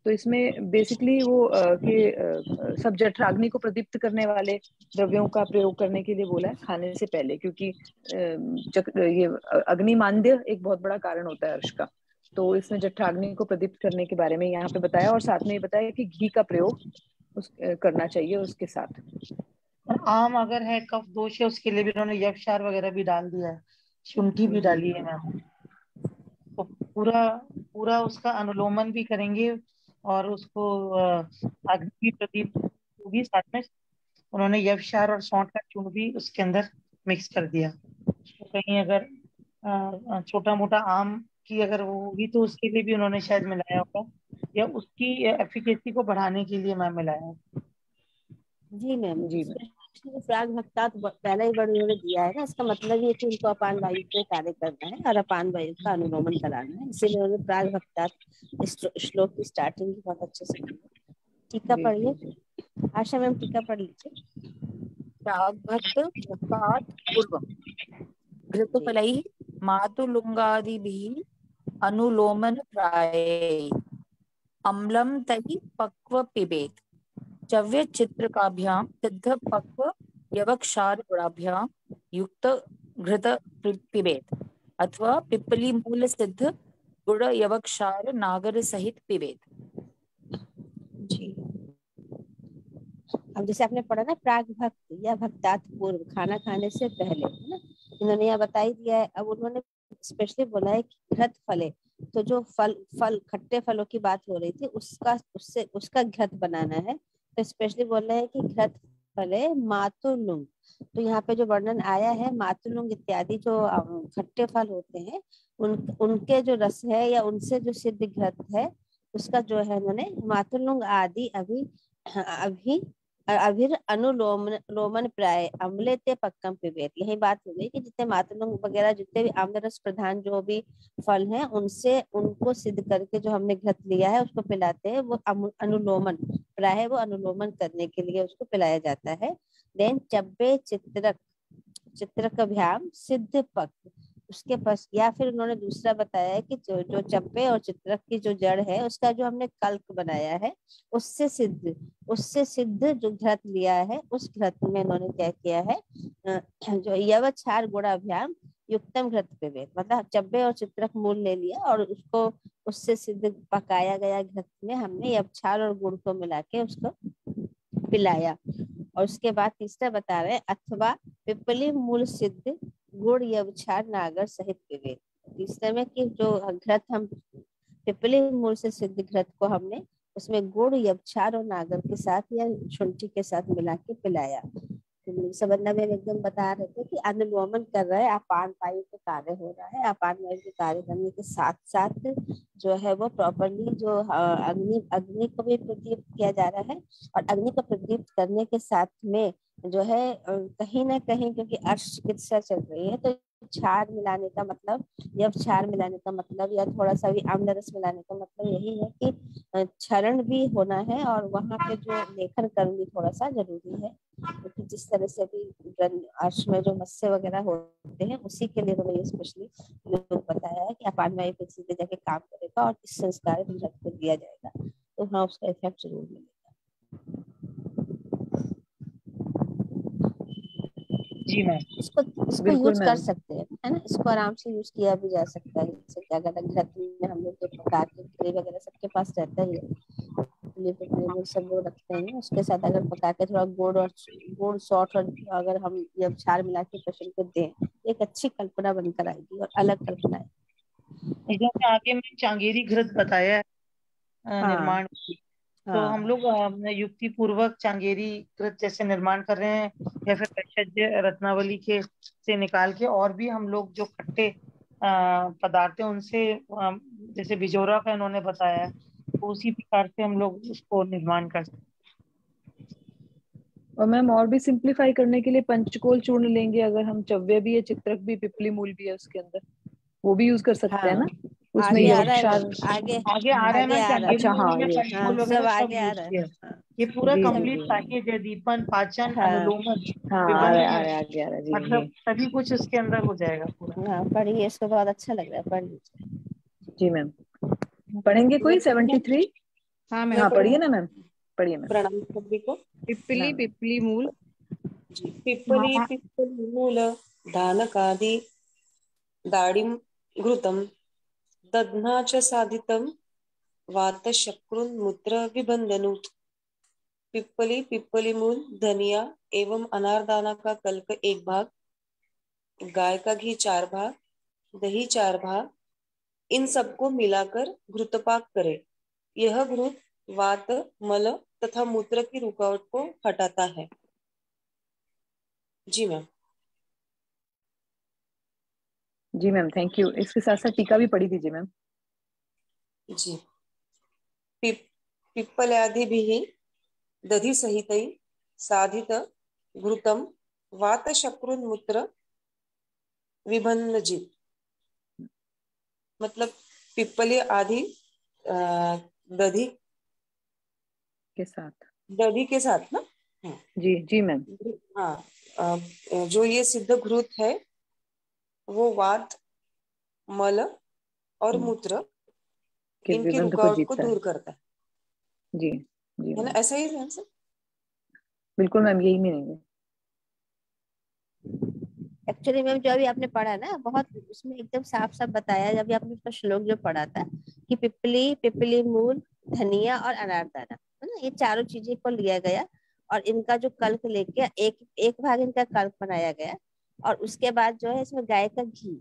तो इसमें बेसिकली वो सब जठराग्नि को प्रदीप्त करने वाले द्रव्यों का प्रयोग करने के लिए बोला है खाने से पहले, क्योंकि ये अग्निमांद्य एक बहुत बड़ा कारण होता है अर्श का। तो इसमें जठराग्नि को प्रदीप्त करने के बारे में यहाँ पे बताया, और साथ में ये बताया कि घी का प्रयोग करना चाहिए उसके साथ। और आम अगर है कफ दोष है उसके लिए भी उन्होंने यवक्षार वगैरह भी डाल दिया है, शुंठी भी डाली है मैम। तो पूरा उसका अनुलोमन भी करेंगे और उसको अग्नि प्रदीप भी साथ में उन्होंने यवक्षार और सौंठ का चूर्ण भी उसके अंदर मिक्स कर दिया। तो कहीं अगर छोटा मोटा आम की अगर वो होगी तो उसके लिए भी उन्होंने शायद मिलाया होगा, या उसकी एफिकेसी को बढ़ाने के लिए मैम मिलाया होगा। जी मैम, जी प्राग भक्ता तो पहले ही वर्ड उन्होंने दिया है ना, इसका मतलब ये कि उनको अपान वायु पे कार्य करना है और अपान वायु का अनुलोमन कराना है, इसीलिए उन्होंने प्राग भक्ता इस श्लोक की स्टार्टिंग बहुत अच्छे से की। टीका पढ़िए आशा मैम, टीका पढ़ लीजिए। प्राग भक्त पूर्वम घृतफलैः मातुलुङ्गादिभिः अनुलोमन प्राये अम्लं तैः पक्व पिबेत चव्य चित्रकाभ्याम सिद्ध पक्व यवक्षार गुणाभ्याम युक्त घृत पिबेत अथवा पिपली मूल सिद्ध गुड़ यवक्षार नागर सहित पिबेत। जी, अब जैसे आपने पढ़ा ना प्राग भक्त या भक्तात पूर्व, खाना खाने से पहले, है ना, इन्होंने यह बता ही दिया है। अब उन्होंने स्पेशली बोला है कि घृत फले, तो जो फल खट्टे फलों की बात हो रही थी उसका घृत बनाना है। तो स्पेशली बोल रहे हैं कि घृत फले मातुलुंग, तो यहाँ पे जो वर्णन आया है मातुलुंग इत्यादि जो खट्टे फल होते हैं उनके जो रस है या उनसे जो सिद्ध घृत है उसका जो है उन्होंने मातुलुंग आदि अभिर अनुलोमन प्राय अम्ले ते पक्कम पिबेत। यही बात हो गई कि जितने मातुलुंग वगैरह जितने भी आम्ल रस प्रधान जो भी फल हैं उनसे उनको सिद्ध करके जो हमने घृत लिया है उसको पिलाते हैं, वो अनुलोमन प्राय वो अनुलोमन करने के लिए उसको पिलाया जाता है। देन चब्बे चित्रकभ्याम सिद्ध पक्व, उसके पास या फिर उन्होंने दूसरा बताया है कि जो चप्पे और चित्रक की जो जड़ है उसका जो हमने कल्क बनाया है उससे सिद्ध जो घृत लिया है उस घृत में उन्होंने क्या किया है जो यवक्षार गुणाभ्याम युक्तम घृत पिबेत, मतलब चब्बे और चित्रक मूल ले लिया और उसको उससे सिद्ध पकाया गया घृत में हमने यवक्षार और गुड़ को मिला के उसको पिलाया। और उसके बाद तीसरा बता रहे हैं अथवा पिपली मूल सिद्ध गुड़ यवक्षार नागर सहित पिबेत। तीसरे में कि जो घृत हम पिपली मूल से सिद्ध घृत को हमने उसमें गुड़ यवक्षार और नागर के साथ या शुंठी के साथ मिला के पिलाया। तो सबन्ना में एकदम बता रहे थे कि अनुलोमन कर रहे हैं, अपान वायु के कार्य हो रहा है, अपान वायु के कार्य करने के साथ साथ जो है वो प्रॉपरली जो अग्नि को भी प्रदीप्त किया जा रहा है। और अग्नि को प्रदीप्त करने के साथ में जो है कहीं ना कहीं क्योंकि अर्श चिकित्सा चल रही है तो क्षार मिलाने का मतलब या क्षार मिलाने का मतलब या थोड़ा सा भी आम्ल रस मिलाने का मतलब यही है कि क्षरण भी होना है और वहाँ पे जो लेखन कर्म भी थोड़ा सा जरूरी है, क्योंकि जिस तरह से भी अर्श में जो मत्स्य वगैरह होते हैं उसी के लिए उन्होंने स्पेशली लोग बताया है कि अपान वायु पे सीधे जाके काम करेगा और इस संस्कार को दिया जाएगा तो हाँ उसका इफेक्ट जरूर मिलेगा। जी मैम, इसको यूज कर सकते हैं, है ना, इसको आराम से यूज किया भी जा सकता है। जैसे क्या कहते हैं घृत में हम लोग जो प्रकार के ट्रे वगैरह सबके पास रहता ही है, सब लोग रखते हैं, उसके साथ अगर पका के थोड़ा गुड़ सौंठ और अगर हम ये क्षार मिला के पेशेंट को दें एक अच्छी कल्पना बनकर आएगी और अलग कल्पना है। जैसे आगे में चांगेरी घृत बताया है निर्माण की, तो हम लोग युक्ति पूर्वक चांगेरी कृत जैसे निर्माण कर रहे हैं या फिर भेषज रत्नावली के से निकाल के और भी हम लोग जो खट्टे पदार्थ हैं उनसे जैसे बिजोरा का इन्होंने बताया तो उसी प्रकार से हम लोग उसको निर्माण कर सकते हैं। और मैम और भी सिंप्लीफाई करने के लिए पंचकोल चूर्ण लेंगे, अगर हम चव्य भी है चित्रक भी पिपली मूल भी है उसके अंदर वो भी यूज कर सकते हैं ना, उसमें आगे आ रहा है, यवक्षार आगे आ रहा है। अच्छा हाँ सब आगे आ रहा है। ये पूरा जी जी कंप्लीट जी पैकेज है, दीपन, पाचन, हाँ अनुलोमन, हाँ, आ विभंजन, रहा है, आ गया जी मतलब जी सभी कुछ उसके अंदर हो जाएगा पूरा। हाँ पढ़िए, इसको बहुत अच्छा लग रहा है, पढ़ लीजिए। जी मैम। पढ़ेंगे कोई 73? हाँ हाँ मैं पढ़िए ना मैम, पढ़िए मैम। प्रणाम सभी को। पिप्पली नाम पिप्पली मूल जी, पिप्पली हाँ पिप्पली मूल धानकादि दाडिम घृतम दध्ना च साधितम वातशक्रुन्मूत्र विबंधनुत। पिप्पली पिप्पली मूल धनिया एवं अनारदाना का कल्क 1 भाग, गाय का घी 4 भाग, दही 4 भाग, इन सबको मिलाकर घृतपाक करें। यह घृत वात, मल तथा मूत्र की रुकावट को हटाता है। जी मैम। जी मैम, थैंक यू। इसके साथ साथ टीका भी पढ़ी दीजिए मैम। जी, पिप्पलादिभिः दधि सहितै साधित घृतम वातशक्रुन्मूत्र विभंजित। मतलब पिप्पली आदि दधि के साथ, दधि के साथ ना। हाँ जी जी मैम। हाँ, जो ये सिद्ध घृत है वो वात, मल और मूत्र के इनकी विबंध को रुकावट को जीतता है। दूर करता जी जी है ना, मैम, ऐसा ही है सर। बिल्कुल मैम, यही मीनिंग है। एक्चुअली मैम जो अभी आपने पढ़ा ना, बहुत उसमें एकदम साफ साफ बताया, जब भी आपने उसका श्लोक जो पढ़ा था कि पिपली, पिपली मूल, धनिया और अनारदाना, है ना, ये चारों चीजें को लिया गया और इनका जो कल्प लेके एक एक भाग इनका कल्प बनाया गया, और उसके बाद जो है इसमें गाय का घी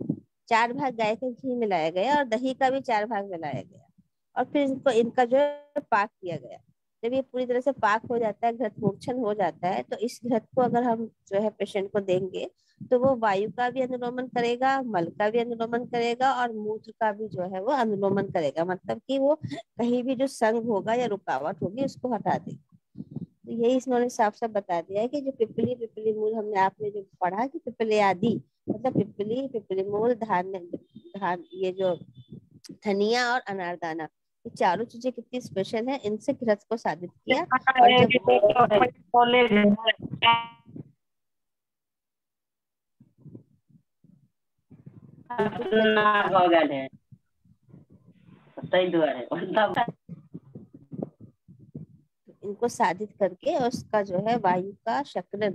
4 भाग गाय का घी मिलाया गया और दही का भी 4 भाग मिलाया गया, और फिर इनको इनका जो है पाक किया गया। जब ये पूरी तरह से पाक हो जाता है, घृत मोक्षण हो जाता है, तो इस घृत को अगर हम जो है पेशेंट को देंगे तो वो वायु का भी अनुलोमन करेगा, मल का भी अनुलोमन करेगा और मूत्र का भी जो है वो अनुलोमन करेगा। मतलब कि वो कहीं भी जो संग होगा या रुकावट होगी उसको हटा देगा। तो यही इन्होंने साफ साफ बता दिया है कि जो पिपली पिपली मूल हमने आपने जो पढ़ा कि पिपली आदि, मतलब पिपली पिपली मूल, धान ये जो धनिया और अनारदाना, ये चारों चीजें कितनी स्पेशल है, इनसे घृत को साबित किया। और जब इनको साधित करके उसका जो है वायु का शक्र,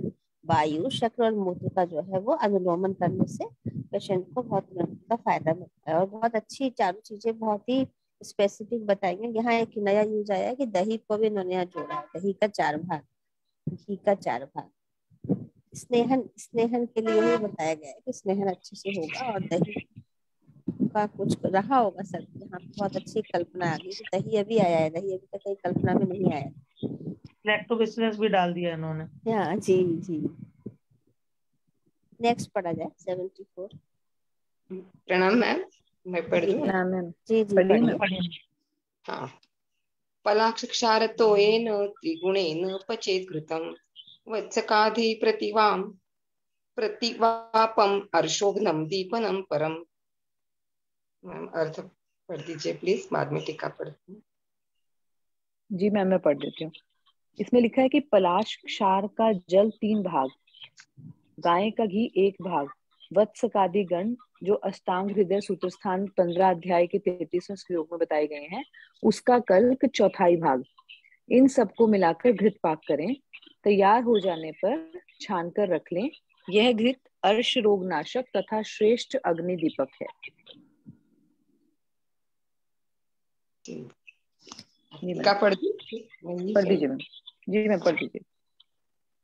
वायु शक्र और मूत्र का जो है वो अनुलोमन करने से पेशेंट को बहुत का फायदा मिलता है। और बहुत अच्छी चारों चीजें बहुत ही स्पेसिफिक बताएंगे। यहाँ एक नया यूज आया है कि दही को भी इन्होंने यहाँ जोड़ा है, दही का 4 भाग, घी का 4 भाग। स्नेहन, स्नेहन के लिए ही बताया गया है कि स्नेहन अच्छे से होगा और दही का कुछ रहा होगा सर। यहाँ पे बहुत अच्छी कल्पना आ गई कि दही अभी आया है, दही अभी तक कहीं कल्पना में नहीं आया। लैक्टोबैसिलस भी डाल दिया इन्होंने। हाँ जी जी। नेक्स्ट पढ़ा जाए 74। प्रणाम मैम, मैं पढ़ दूं। नाम मैम, जी जी पढ़िए पढ़िए। मैम। हाँ, पलाक्षारतोयेन त्रिगुणेन पचेत् घृतं वत्सकाधि प्रतिवापम अर्शोघ्नम दीपनम परम। मैम अर्थ पढ़ दीजिए प्लीज, बाद में टीका पढ़ती हूँ। जी मैम, मैं पढ़ देती हूँ। इसमें लिखा है कि पलाश क्षार का जल 3 भाग, गाय का घी 1 भाग, वत्सकादि गण जो अष्टांग हृदय सूत्र स्थान 15 अध्याय के 33वें श्लोक में बताए गए हैं, उसका कल्क 1/4 भाग, इन सबको मिलाकर घृत पाक करें। तैयार हो जाने पर छान कर रख लें। यह घृत अर्श रोग नाशक तथा श्रेष्ठ अग्नि दीपक है। टीका पढ़ दी, पढ़ दीजिए मैम। जी मैम, पढ़ दीजिए।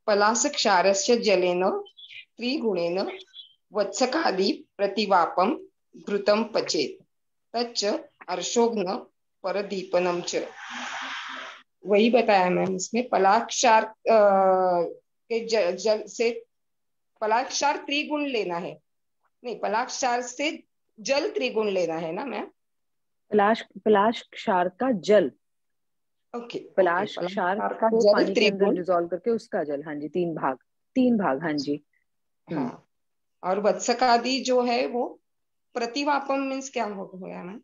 पलास क्षारस्य जलेन त्रिगुणेन वत्सकादि प्रतिवापम घृतं पचेत् तच्च अर्शोघ्न परदीपनम च। वही बताया मैम इसमें। पलाक्षार के जल से पलाक्षार त्रिगुण लेना है, नहीं पलाक्षार से जल त्रिगुण लेना है ना मैम। पलाश क्षार का जल, ओके, पलाश क्षार का को जल पानी के अंदर त्रिगुण, डिसॉल्व करके उसका जल, हाँ जी, 3 भाग, 3 भाग, हाँ जी। हाँ। और वत्सकादि जो है वो प्रतिवापम मीन्स क्या हो गया मैम?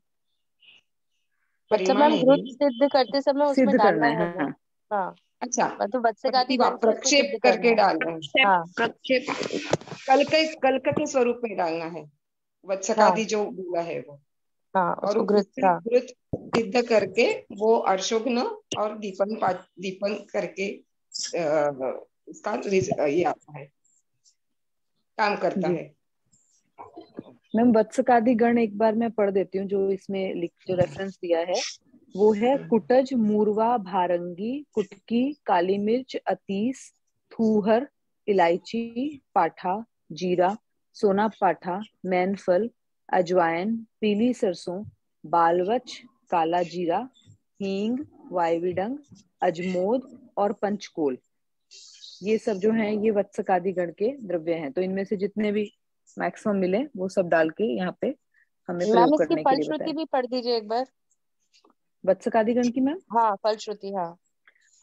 मतलब मैम घृत सिद्ध करते समय उसमें सिद्ध डालना करना है, है। हाँ अच्छा, मतलब वत्सकादि प्रतिभा गण से उसको प्रक्षेप सिद्ध करके करना है। डालना है। हाँ प्रक्षेप कल्क के स्वरूप में डालना है, हाँ वत्सकादि जो बोला है वो, हाँ, और उसको घृत, उससे हाँ घृत सिद्ध करके वो अर्शोघ्न और दीपन करके इसका ये आता है, काम करता जी है। मैम, वत्सकादि गण एक बार मैं पढ़ देती हूँ जो इसमें जो रेफरेंस दिया है। वो है कुटज, मूरवा, भारंगी, कुटकी, काली मिर्च, अतीस, थूहर, इलायची, पाठा, जीरा, सोना पाठा, मैनफल, अजवाइन, पीली सरसों, बालवच, काला जीरा, हींग, वायविडंग, अजमोद और पंचकोल। ये सब जो हैं ये वत्सकादि गण के द्रव्य हैं। तो इनमें से जितने भी मैक्सिमम मिले वो सब डाल के यहाँ पे हमें मैम, प्रयोग इसकी करने के लिए फलश्रुति बताया। भी पढ़ दीजिए एक बार। वत्सकादि गण की मैम, हाँ फलश्रुति, हाँ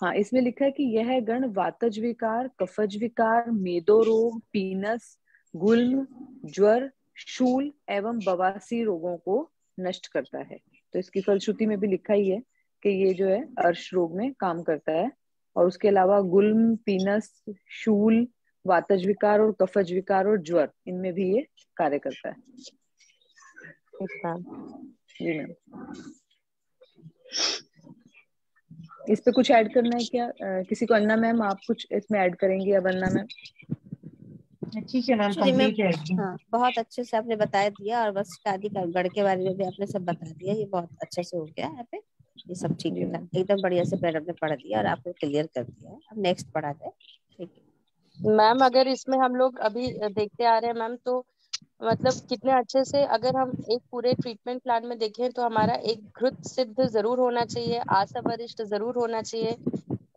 हाँ इसमें लिखा है कि यह गण वातज विकार, कफज विकार, मेदो रोग, पीनस, गुल्म, ज्वर, शूल एवं बवासीर रोगों को नष्ट करता है। तो इसकी फलश्रुति में भी लिखा ही है कि ये जो है अर्श रोग में काम करता है। और उसके अलावा गुल्म, पीनस, शूल, वातज विकार और कफज विकार और ज्वर, इनमें भी ये कार्य करता है। जी मैम, इस पे कुछ ऐड करना है क्या किसी को? अन्ना मैम, आप कुछ इसमें ऐड करेंगे या वरना मैम? ठीक है मैम, एक्चुअली मैं, कंप्लीट है। हाँ बहुत अच्छे से आपने बता दिया, और बस शादी का गढ़ के बारे में भी आपने सब बता दिया, ये बहुत अच्छे से हो गया यहाँ पे। ये सब ठीक जी है, मैम, एकदम बढ़िया से मैडम ने पढ़ दिया और आपने क्लियर कर दिया है। अब नेक्स्ट पढ़ा जाए, ठीक है। मैम, अगर इसमें हम लोग अभी देखते आ रहे हैं मैम, तो मतलब कितने अच्छे से अगर हम एक पूरे ट्रीटमेंट प्लान में देखें तो हमारा एक घृत सिद्ध जरूर होना चाहिए, आसवरिष्ट जरूर होना चाहिए,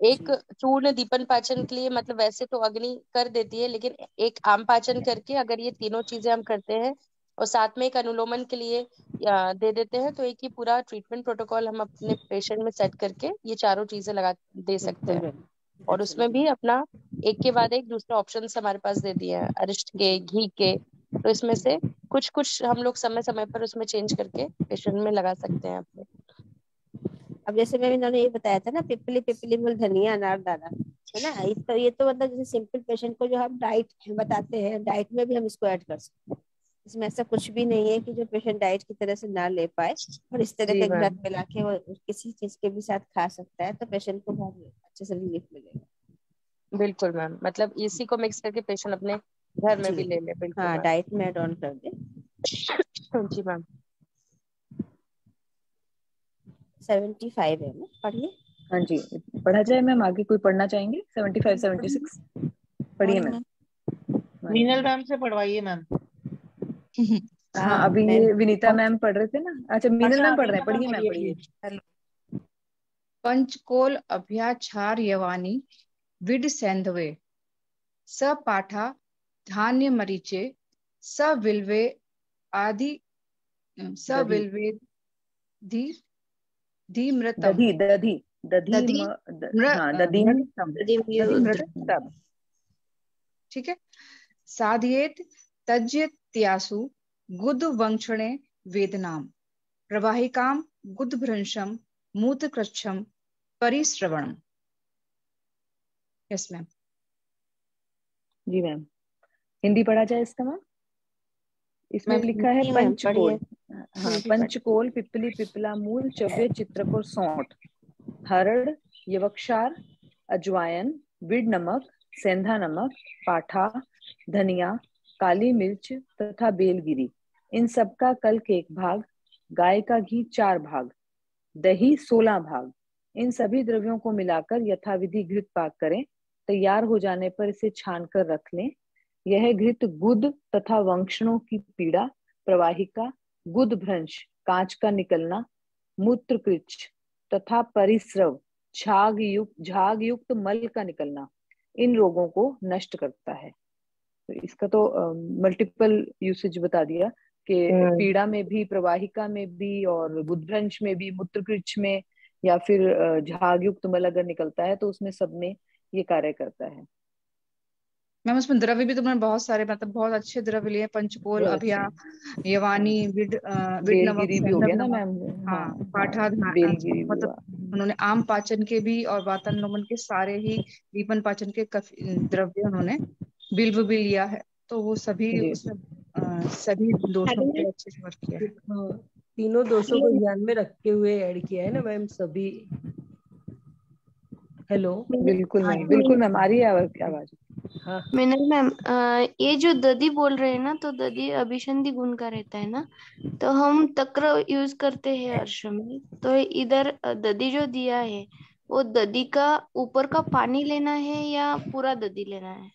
एक चूर्ण दीपन पाचन के लिए, मतलब वैसे तो अग्नि कर देती है, लेकिन एक आम पाचन करके अगर ये तीनों चीजें हम करते हैं और साथ में एक अनुलोमन के लिए दे देते हैं, तो एक ही पूरा ट्रीटमेंट प्रोटोकॉल हम अपने पेशेंट में सेट करके ये चारों चीजें लगा दे सकते हैं। और उसमें भी अपना एक के बाद एक दूसरे ऑप्शन हमारे पास दे दिए हैं, अरिष्ट के, घी के, तो इसमें से कुछ कुछ हम लोग समय समय पर उसमें चेंज करके पेशेंट में लगा सकते हैं अपने। अब जैसे मैं इन्होंने ये बताया था ना, पिपली पिपली मूल धनिया अनारदाना, है ना, ये तो मतलब जैसे सिंपल पेशेंट को जो हम डाइट बताते हैं, डाइट में भी हम इसको ऐड कर सकते हैं। इसमें ऐसा कुछ भी नहीं है कि जो पेशेंट डाइट की तरह से ना ले पाए और इस तरह जी के घृत मैम, मिला के वो किसी चीज के भी साथ खा सकता है, तो पेशेंट को बहुत अच्छे से रिलीफ मिलेगा। बिल्कुल मैम, मतलब इसी को मिक्स करके पेशेंट अपने घर में भी जी, ले ले। बिल्कुल हाँ मैम। डाइट में ऐड ऑन कर दे। जी मैम, 75 है ना, पढ़िए। हाँ जी, पढ़ा जाए मैम। आगे कोई पढ़ना चाहेंगे? 75, 76 पढ़िए मैम। मीनल मैम से पढ़वाइए मैम। हाँ, अभी ये विनीता मैम पढ़ रहे थे ना। अच्छा, मीनल मैम पढ़ रहे हैं, पढ़िए मैम, पढ़िए। पंचकोल अभ्याचार यवानी विड सैंधवे स पाठा धान्य मरीचे स विल्वे आदि स विल्वे धी धी मृतम दधी दधी दधी दधी हाँ, दधी मृतम। ठीक है। साधयेत तज्यत्यासु गुद वंक्षणे वेदनाम प्रवाहिकाम गुदभ्रंशम मूत्रकृच्छम परिश्रवणम। Yes ma'am. जी मैम, हिंदी पढ़ा जाए इसका मैम। इसमें मैम लिखा है हिंदी मैम पंचकोल। पढ़िए। हाँ, पंचकोल, पिपली, पिपला मूल, चव्य, चित्रक और सौंठ, हरड़, यवक्षार, अजवायन, बिड नमक, सेंधा नमक, पाठा, धनिया, काली मिर्च तथा बेलगिरी, इन सबका कल्क 1 भाग, गाय का घी 4 भाग, दही 16 भाग, इन सभी द्रव्यों को मिलाकर यथाविधि घृत पाक करें। तैयार हो जाने पर इसे छान कर रख लें। यह घृत गुद तथा वंक्षणों की पीड़ा, प्रवाहिका, गुद भ्रंश, कांच का निकलना, मूत्रकृच्छ तथा परिस्रव, झाग युक्त मल का निकलना, इन रोगों को नष्ट करता है। तो इसका तो मल्टीपल यूसेज बता दिया कि पीड़ा में भी, प्रवाहिका में भी, और गुदभ्रंश में भी, मूत्रकृच्छ में, या फिर झाग युक्त मल अगर निकलता है तो उसमें सब में ये कार्य करता है। मैम उसमें द्रव्य भी तुमने बहुत सारे मतलब बहुत अच्छे द्रव्य लिए, पंचकोल, बहुत अभिया, अच्छे। यवानी, विड नमक, बेलगिरी भी हो गंधक गया ना नमक, मैम। हाँ, हाँ पाठा, हाँ, बेलगिरी भी मतलब हुआ। उन्होंने आम पाचन के भी और वातानुगमन के सारे ही दीपन पाचन के द्रव्य उन्होंने बिल्व भी लिया है, तो वो सभी जी उसमें सभी दोषों को अच्छे से वर्क किया है। हाँ, तीनों दोषों को ध्यान में रखते हुए ऐड किया है ना मैम सभी। हेलो। बिल्कुल मैम, बिल्कुल मैम, आ रही है आवाज। हाँ मिनल मैम, ये जो ददी बोल रहे हैं ना, तो ददी अभिसंधि गुण का रहता है ना, तो हम तक्र यूज करते हैं अर्श में, तो इधर ददी जो दिया है वो ददी का ऊपर का पानी लेना है या पूरा ददी लेना है?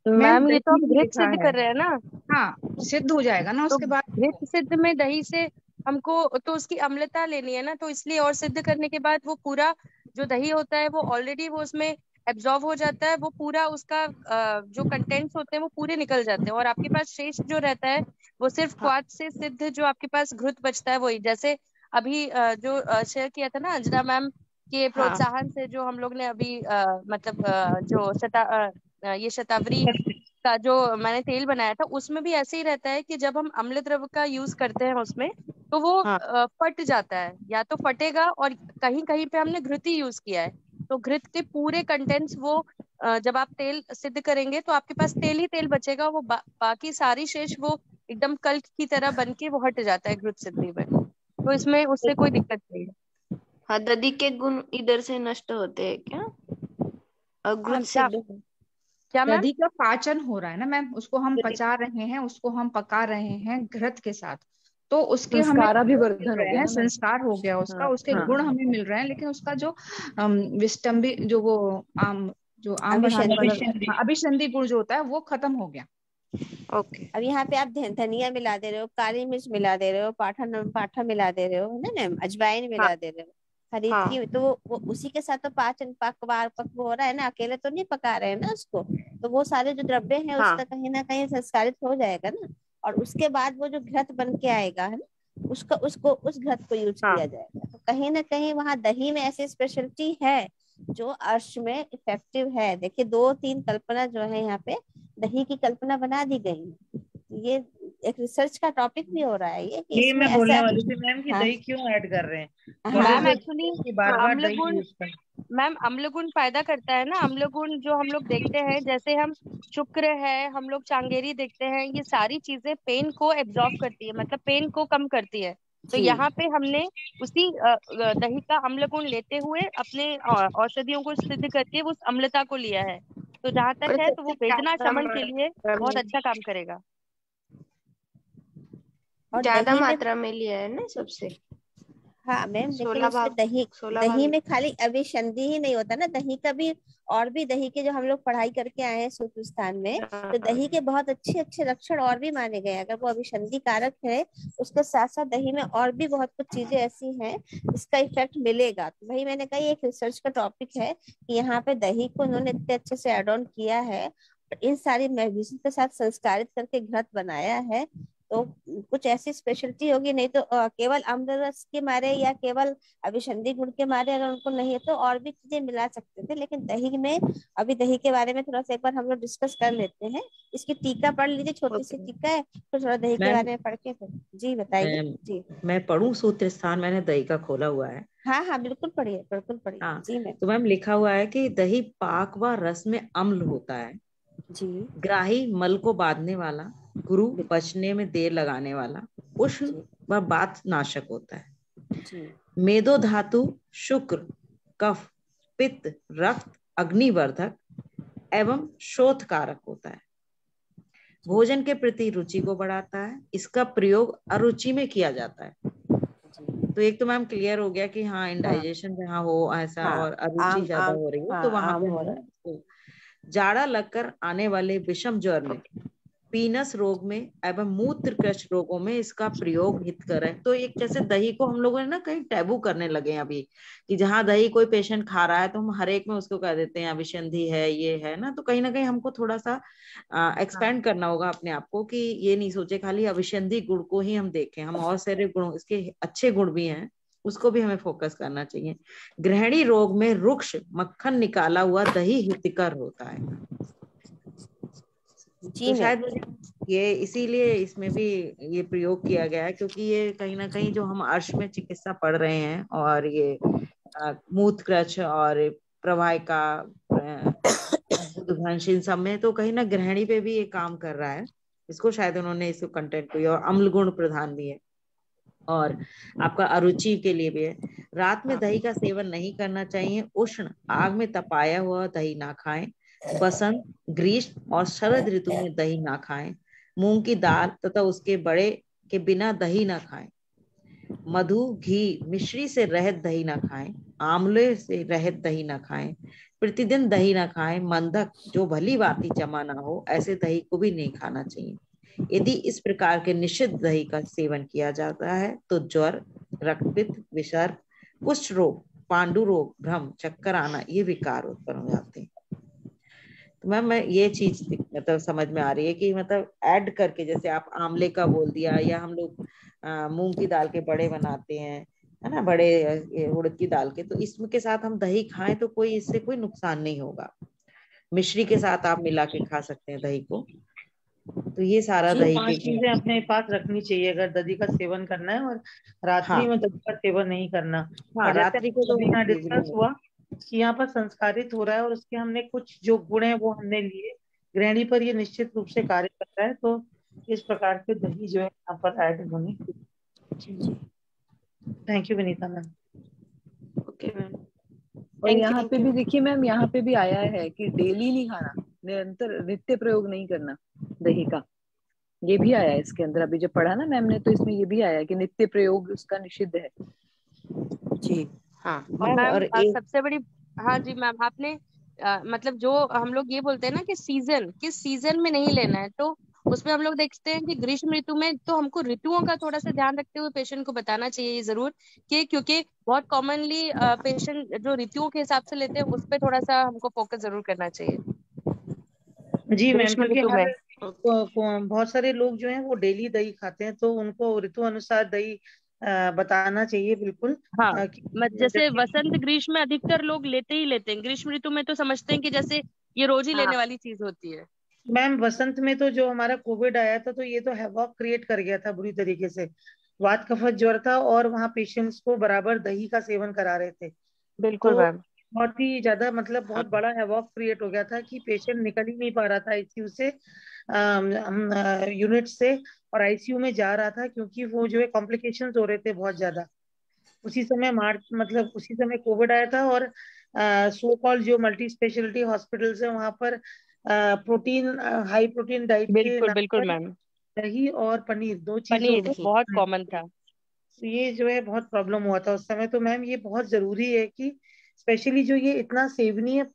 मैम ये तो दही हम में घृत लिखा सिद्ध है, कर रहे हैं ना, हाँ सिद्ध हो जाएगा ना तो उसके बाद। घृत सिद्ध में दही से हमको तो उसकी अम्लता लेनी है ना, तो इसलिए और सिद्ध करने के बाद वो पूरा जो दही होता है वो ऑलरेडी वो उसमें एब्जॉर्ब हो जाता है, वो पूरा उसका जो कंटेंट्स होते हैं वो पूरे निकल जाते हैं, और आपके पास शेष जो रहता है वो सिर्फ क्वाथ से सिद्ध जो आपके पास घृत बचता है वही। जैसे अभी जो शेयर किया था ना अंजना मैम के प्रोत्साहन से, जो हम लोग ने अभी मतलब जो ये शतावरी का जो मैंने तेल बनाया था उसमें भी ऐसे ही रहता है कि जब हम अम्ल द्रव्य का यूज करते हैं उसमें तो वो फट जाता है, या तो फटेगा, और कहीं कहीं पे हमने घृत ही यूज किया है, तो घृत के पूरे कंटेंट्स वो जब आप तेल सिद्ध करेंगे तो आपके पास तेल ही तेल बचेगा, वो बाकी सारी शेष वो एकदम कल्क की तरह बन के वो हट जाता है घृत सिद्धि में, तो इसमें उससे कोई दिक्कत नहीं है। हाँ, ददी के गुण इधर से नष्ट होते हैं क्या? घृत सिद्ध क्या मैम? दही का पाचन हो रहा है ना मैम, उसको हम पचा रहे हैं, उसको हम पका रहे हैं घृत के साथ, तो उसके हमें संस्काराभिवर्धन मिल हो रहे गया हैं, ना मैम। संस्कार हो गया उसका, हाँ उसके हाँ गुण हाँ। हमें मिल रहे हैं, लेकिन उसका जो विष्टम्बी जो वो आम बढ़ाने अभिसंधि। वाला अभिसंधि गुण जो होता है वो खत्म हो गया। ओके, अब यहाँ पे आप धनिया मिला दे रहे हो, काली मिर्च मिला दे रहे हो, पाठा मिला दे रहे हो, है ना मैम, अजवाइन मिला दे रहे हो, खरीद की, तो वो उसी के साथ तो पाचन पक्व हो रहा है ना, अकेले तो नहीं पका रहे हैं ना उसको, तो वो सारे जो द्रव्य हैं उसका कहीं ना कहीं संस्कारित हो जाएगा ना, और उसके बाद वो जो घृत बन के आएगा है ना, उसको उस घृत को यूज किया जाएगा, तो कहीं ना कहीं वहाँ दही में ऐसी स्पेशलिटी है जो अर्श में इफेक्टिव है। देखिए 2-3 कल्पना जो है यहाँ पे दही की कल्पना बना दी गई है, ये एक रिसर्च का टॉपिक भी हो रहा है ये कि ये इसमें मैं बोलने ऐसा। वाली थी मैम कि हाँ दही क्यों ऐड कर रहे हैं, मैम थोड़े एक्चुअली से बार-बार अम्ल दही गुण, यूज कर। मैम अम्ल गुण पैदा करता है ना, अम्ल गुण जो हम लोग देखते हैं, जैसे हम शुक्र है, हम लोग चांगेरी देखते हैं, ये सारी चीजें पेन को एब्जॉर्ब करती है, मतलब पेन को कम करती है, तो जी यहाँ पे हमने उसी दही का अम्ल गुण लेते हुए अपने औषधियों को सिद्ध करके उस अम्लता को लिया है, तो जहां और तक है तो वो सबसे वेदना ज्यादा शमन के लिए बहुत मात्रा अच्छा काम करेगा। और ज्यादा दही में, मात्रा में लिया है ना सबसे, हाँ मैम, लेकिन 16 उसमें भाग, दही 16 दही भाग। में खाली अभिसंधि ही नहीं होता ना, दही का भी और भी, दही के जो हम लोग पढ़ाई करके आए हैं सूत्र स्थान में, तो दही के बहुत अच्छे अच्छे लक्षण और भी माने गए हैं, अगर वो अभिसंधि कारक है उसके साथ साथ दही में और भी बहुत कुछ चीजें ऐसी हैं इसका इफेक्ट मिलेगा, तो वही मैंने कहा एक रिसर्च का टॉपिक है कि यहाँ पे दही को उन्होंने इतने अच्छे से एड ऑन किया है, इन सारी मेडिसिन के साथ संस्कारित करके घृत बनाया है, तो कुछ ऐसी स्पेशलिटी होगी, नहीं तो केवल अम्ल रस के मारे या केवल अभिसंधि गुण के मारे अगर उनको नहीं है तो और भी चीजें मिला सकते थे, लेकिन दही में, अभी दही के बारे में थोड़ा सा एक बार हम लोग डिस्कस कर लेते हैं, इसकी टीका पढ़ लीजिए, छोटी सी टीका है, तो थोड़ा दही के बारे में पढ़ के फिर जी बताइए। जी मैं पढ़ूं सूत्र स्थान, मैंने दही का खोला हुआ है। हाँ हाँ बिल्कुल पढ़िए, बिल्कुल पढ़िए। हाँ, जी मैम। तो मैम लिखा हुआ है कि दही पाक व रस में अम्ल होता है, जी, ग्राही मल को बांधने वाला, गुरु पचने में देर लगाने वाला, उष्ण व बात नाशक होता है, जी, मेदो धातु शुक्र, कफ, पित्त, रक्त, अग्निवर्धक एवं शोथ कारक होता है, भोजन के प्रति रुचि को बढ़ाता है, इसका प्रयोग अरुचि में किया जाता है, तो एक तो मैम क्लियर हो गया कि हाँ इंडाइजेशन जहाँ हो ऐसा, हाँ, और अरुचि ज्यादा हो रही है तो वहां पे हो रहा है। तो जाड़ा लगकर आने वाले विषम ज्वर में, पीनस रोग में एवं मूत्र कष्ट रोगों में इसका प्रयोग हितकर है। तो एक जैसे दही को हम लोगों ने ना कहीं टैबू करने लगे हैं अभी, कि जहाँ दही कोई पेशेंट खा रहा है तो हम हर एक में उसको कह देते हैं अभिसंधि है, ये है ना, तो कहीं ना कहीं हमको थोड़ा सा एक्सपेंड करना होगा अपने आप को, कि ये नहीं सोचे खाली अभिसंधि गुण को ही हम देखें, हम और सारे गुण, इसके अच्छे गुण भी हैं, उसको भी हमें फोकस करना चाहिए। गृहिणी रोग में रुक्ष मक्खन निकाला हुआ दही हितकर होता है। जी तो शायद मैम। मुझे ये इसीलिए इसमें भी ये प्रयोग किया गया है, क्योंकि ये कहीं ना कहीं जो हम अर्श में चिकित्सा पढ़ रहे हैं और ये मूत्रकृच और प्रवाहिका बुधभ्रंश इन सब में, तो कहीं ना ग्रहणी पे भी ये काम कर रहा है। इसको शायद उन्होंने इसको कंटेंट को, और अम्ल गुण प्रधान भी है और आपका अरुचि के लिए भी है। रात में दही का सेवन नहीं करना चाहिए। उष्ण आग में तपाया हुआ दही ना खाएं। बसंत, ग्रीष्म और शरद ऋतु में दही ना खाएं। मूंग की दाल तथा उसके बड़े के बिना दही ना खाएं। मधु, घी, मिश्री से रहित दही ना खाएं। आंवले से रहित दही ना खाएं। प्रतिदिन दही ना खाएं। मंदक जो भली भांति जमा ना हो, ऐसे दही को भी नहीं खाना चाहिए। यदि इस प्रकार के निषिद्ध दही का सेवन किया जाता है तो ज्वर, रक्तपित्त, विषर्प, कुष्ठ रोग, पांडु रोग, भ्रम, चक्कर आना ये विकार उत्पन्न हो जाते हैं। तो मैम मैं ये चीज मतलब समझ में आ रही है कि मतलब ऐड करके, जैसे आप आंवले का बोल दिया, या हम लोग मूंग की दाल के बड़े बनाते हैं, है ना, बड़े उड़द की दाल के, तो इसमें के साथ हम दही खाएं तो कोई इससे कोई नुकसान नहीं होगा। मिश्री के साथ आप मिला के खा सकते हैं दही को। तो ये सारा ये दही 5 के चीजें अपने पास रखनी चाहिए अगर दही का सेवन करना है, और रात्रि हाँ में दही का सेवन नहीं करना। हाँ, और जैसे रात्रि को तो अभी यहाँ बिल्कुल डिस्कस हुआ कि यहाँ पर संस्कारित हो रहा है और उसके हमने कुछ जो गुण है वो हमने लिए, गृहिणी पर ये निश्चित रूप से कार्य करता है। तो इस प्रकार के दही जो है यहाँ पर ऐड होने। Thank you Vinita ma'am. Okay ma'am. और यहाँ पे भी देखिए मैम, यहाँ पे भी आया है कि डेली नहीं खाना, निरंतर नित्य प्रयोग नहीं करना दही का। ये भी आया है इसके अंदर, अभी जो पढ़ा ना मैम ने, तो इसमें ये भी आया है कि नित्य प्रयोग उसका निषिद्ध है। जी हाँ। और मैम सबसे बड़ी, हाँ जी मैम, आपने मतलब जो हम लोग ये बोलते हैं ना कि सीजन, किस सीजन में नहीं लेना है, तो उसमें हम लोग देखते हैं कि ग्रीष्म ऋतु में तो हमको ऋतुओं का थोड़ा सा ध्यान रखते हुए पेशेंट को बताना चाहिए ये जरूर, कि क्योंकि बहुत कॉमनली पेशेंट जो ऋतुओं के हिसाब से लेते हैं उस पर थोड़ा सा हमको फोकस जरूर करना चाहिए जी मैम, ग्रीष्म क्योंकि ऋतु में। बहुत सारे लोग जो हैं वो डेली दही खाते हैं, तो उनको ऋतु अनुसार दही बताना चाहिए बिल्कुल। हाँ, जैसे जबकि वसंत ग्रीष्म में अधिकतर लोग लेते ही लेते हैं, ग्रीष्म ऋतु में तो समझते हैं कि जैसे ये रोज ही लेने वाली चीज होती है। मैम वसंत में तो जो हमारा कोविड आया था, तो ये तो हैवॉक क्रिएट कर गया था बुरी तरीके से। वात कफत ज्वर था और वहाँ पेशेंट्स को बराबर दही का सेवन करा रहे थे। बिल्कुल तो मैम। बहुत ही ज्यादा मतलब बहुत बड़ा हैवॉक क्रिएट हो गया था कि पेशेंट निकल ही नहीं पा रहा था आईसीयू से, यूनिट से, और आईसीयू में जा रहा था क्योंकि वो जो है कॉम्प्लिकेशंस हो रहे थे बहुत ज्यादा। उसी समय मतलब उसी समय कोविड आया था, और सो कॉल जो मल्टी स्पेशलिटी हॉस्पिटल्स है वहां पर प्रोटीन, हाई प्रोटीन डाइट के बिल्कुल नाम बिल्कुल पर मैम। दही और पनीर, दो चीजों पनीर को बहुत कॉमन था। तो ये जो है बहुत प्रॉब्लम हुआ था उस समय। तो मैम ये बहुत जरूरी है कि स्पेशली जो ये इतना सेवनीय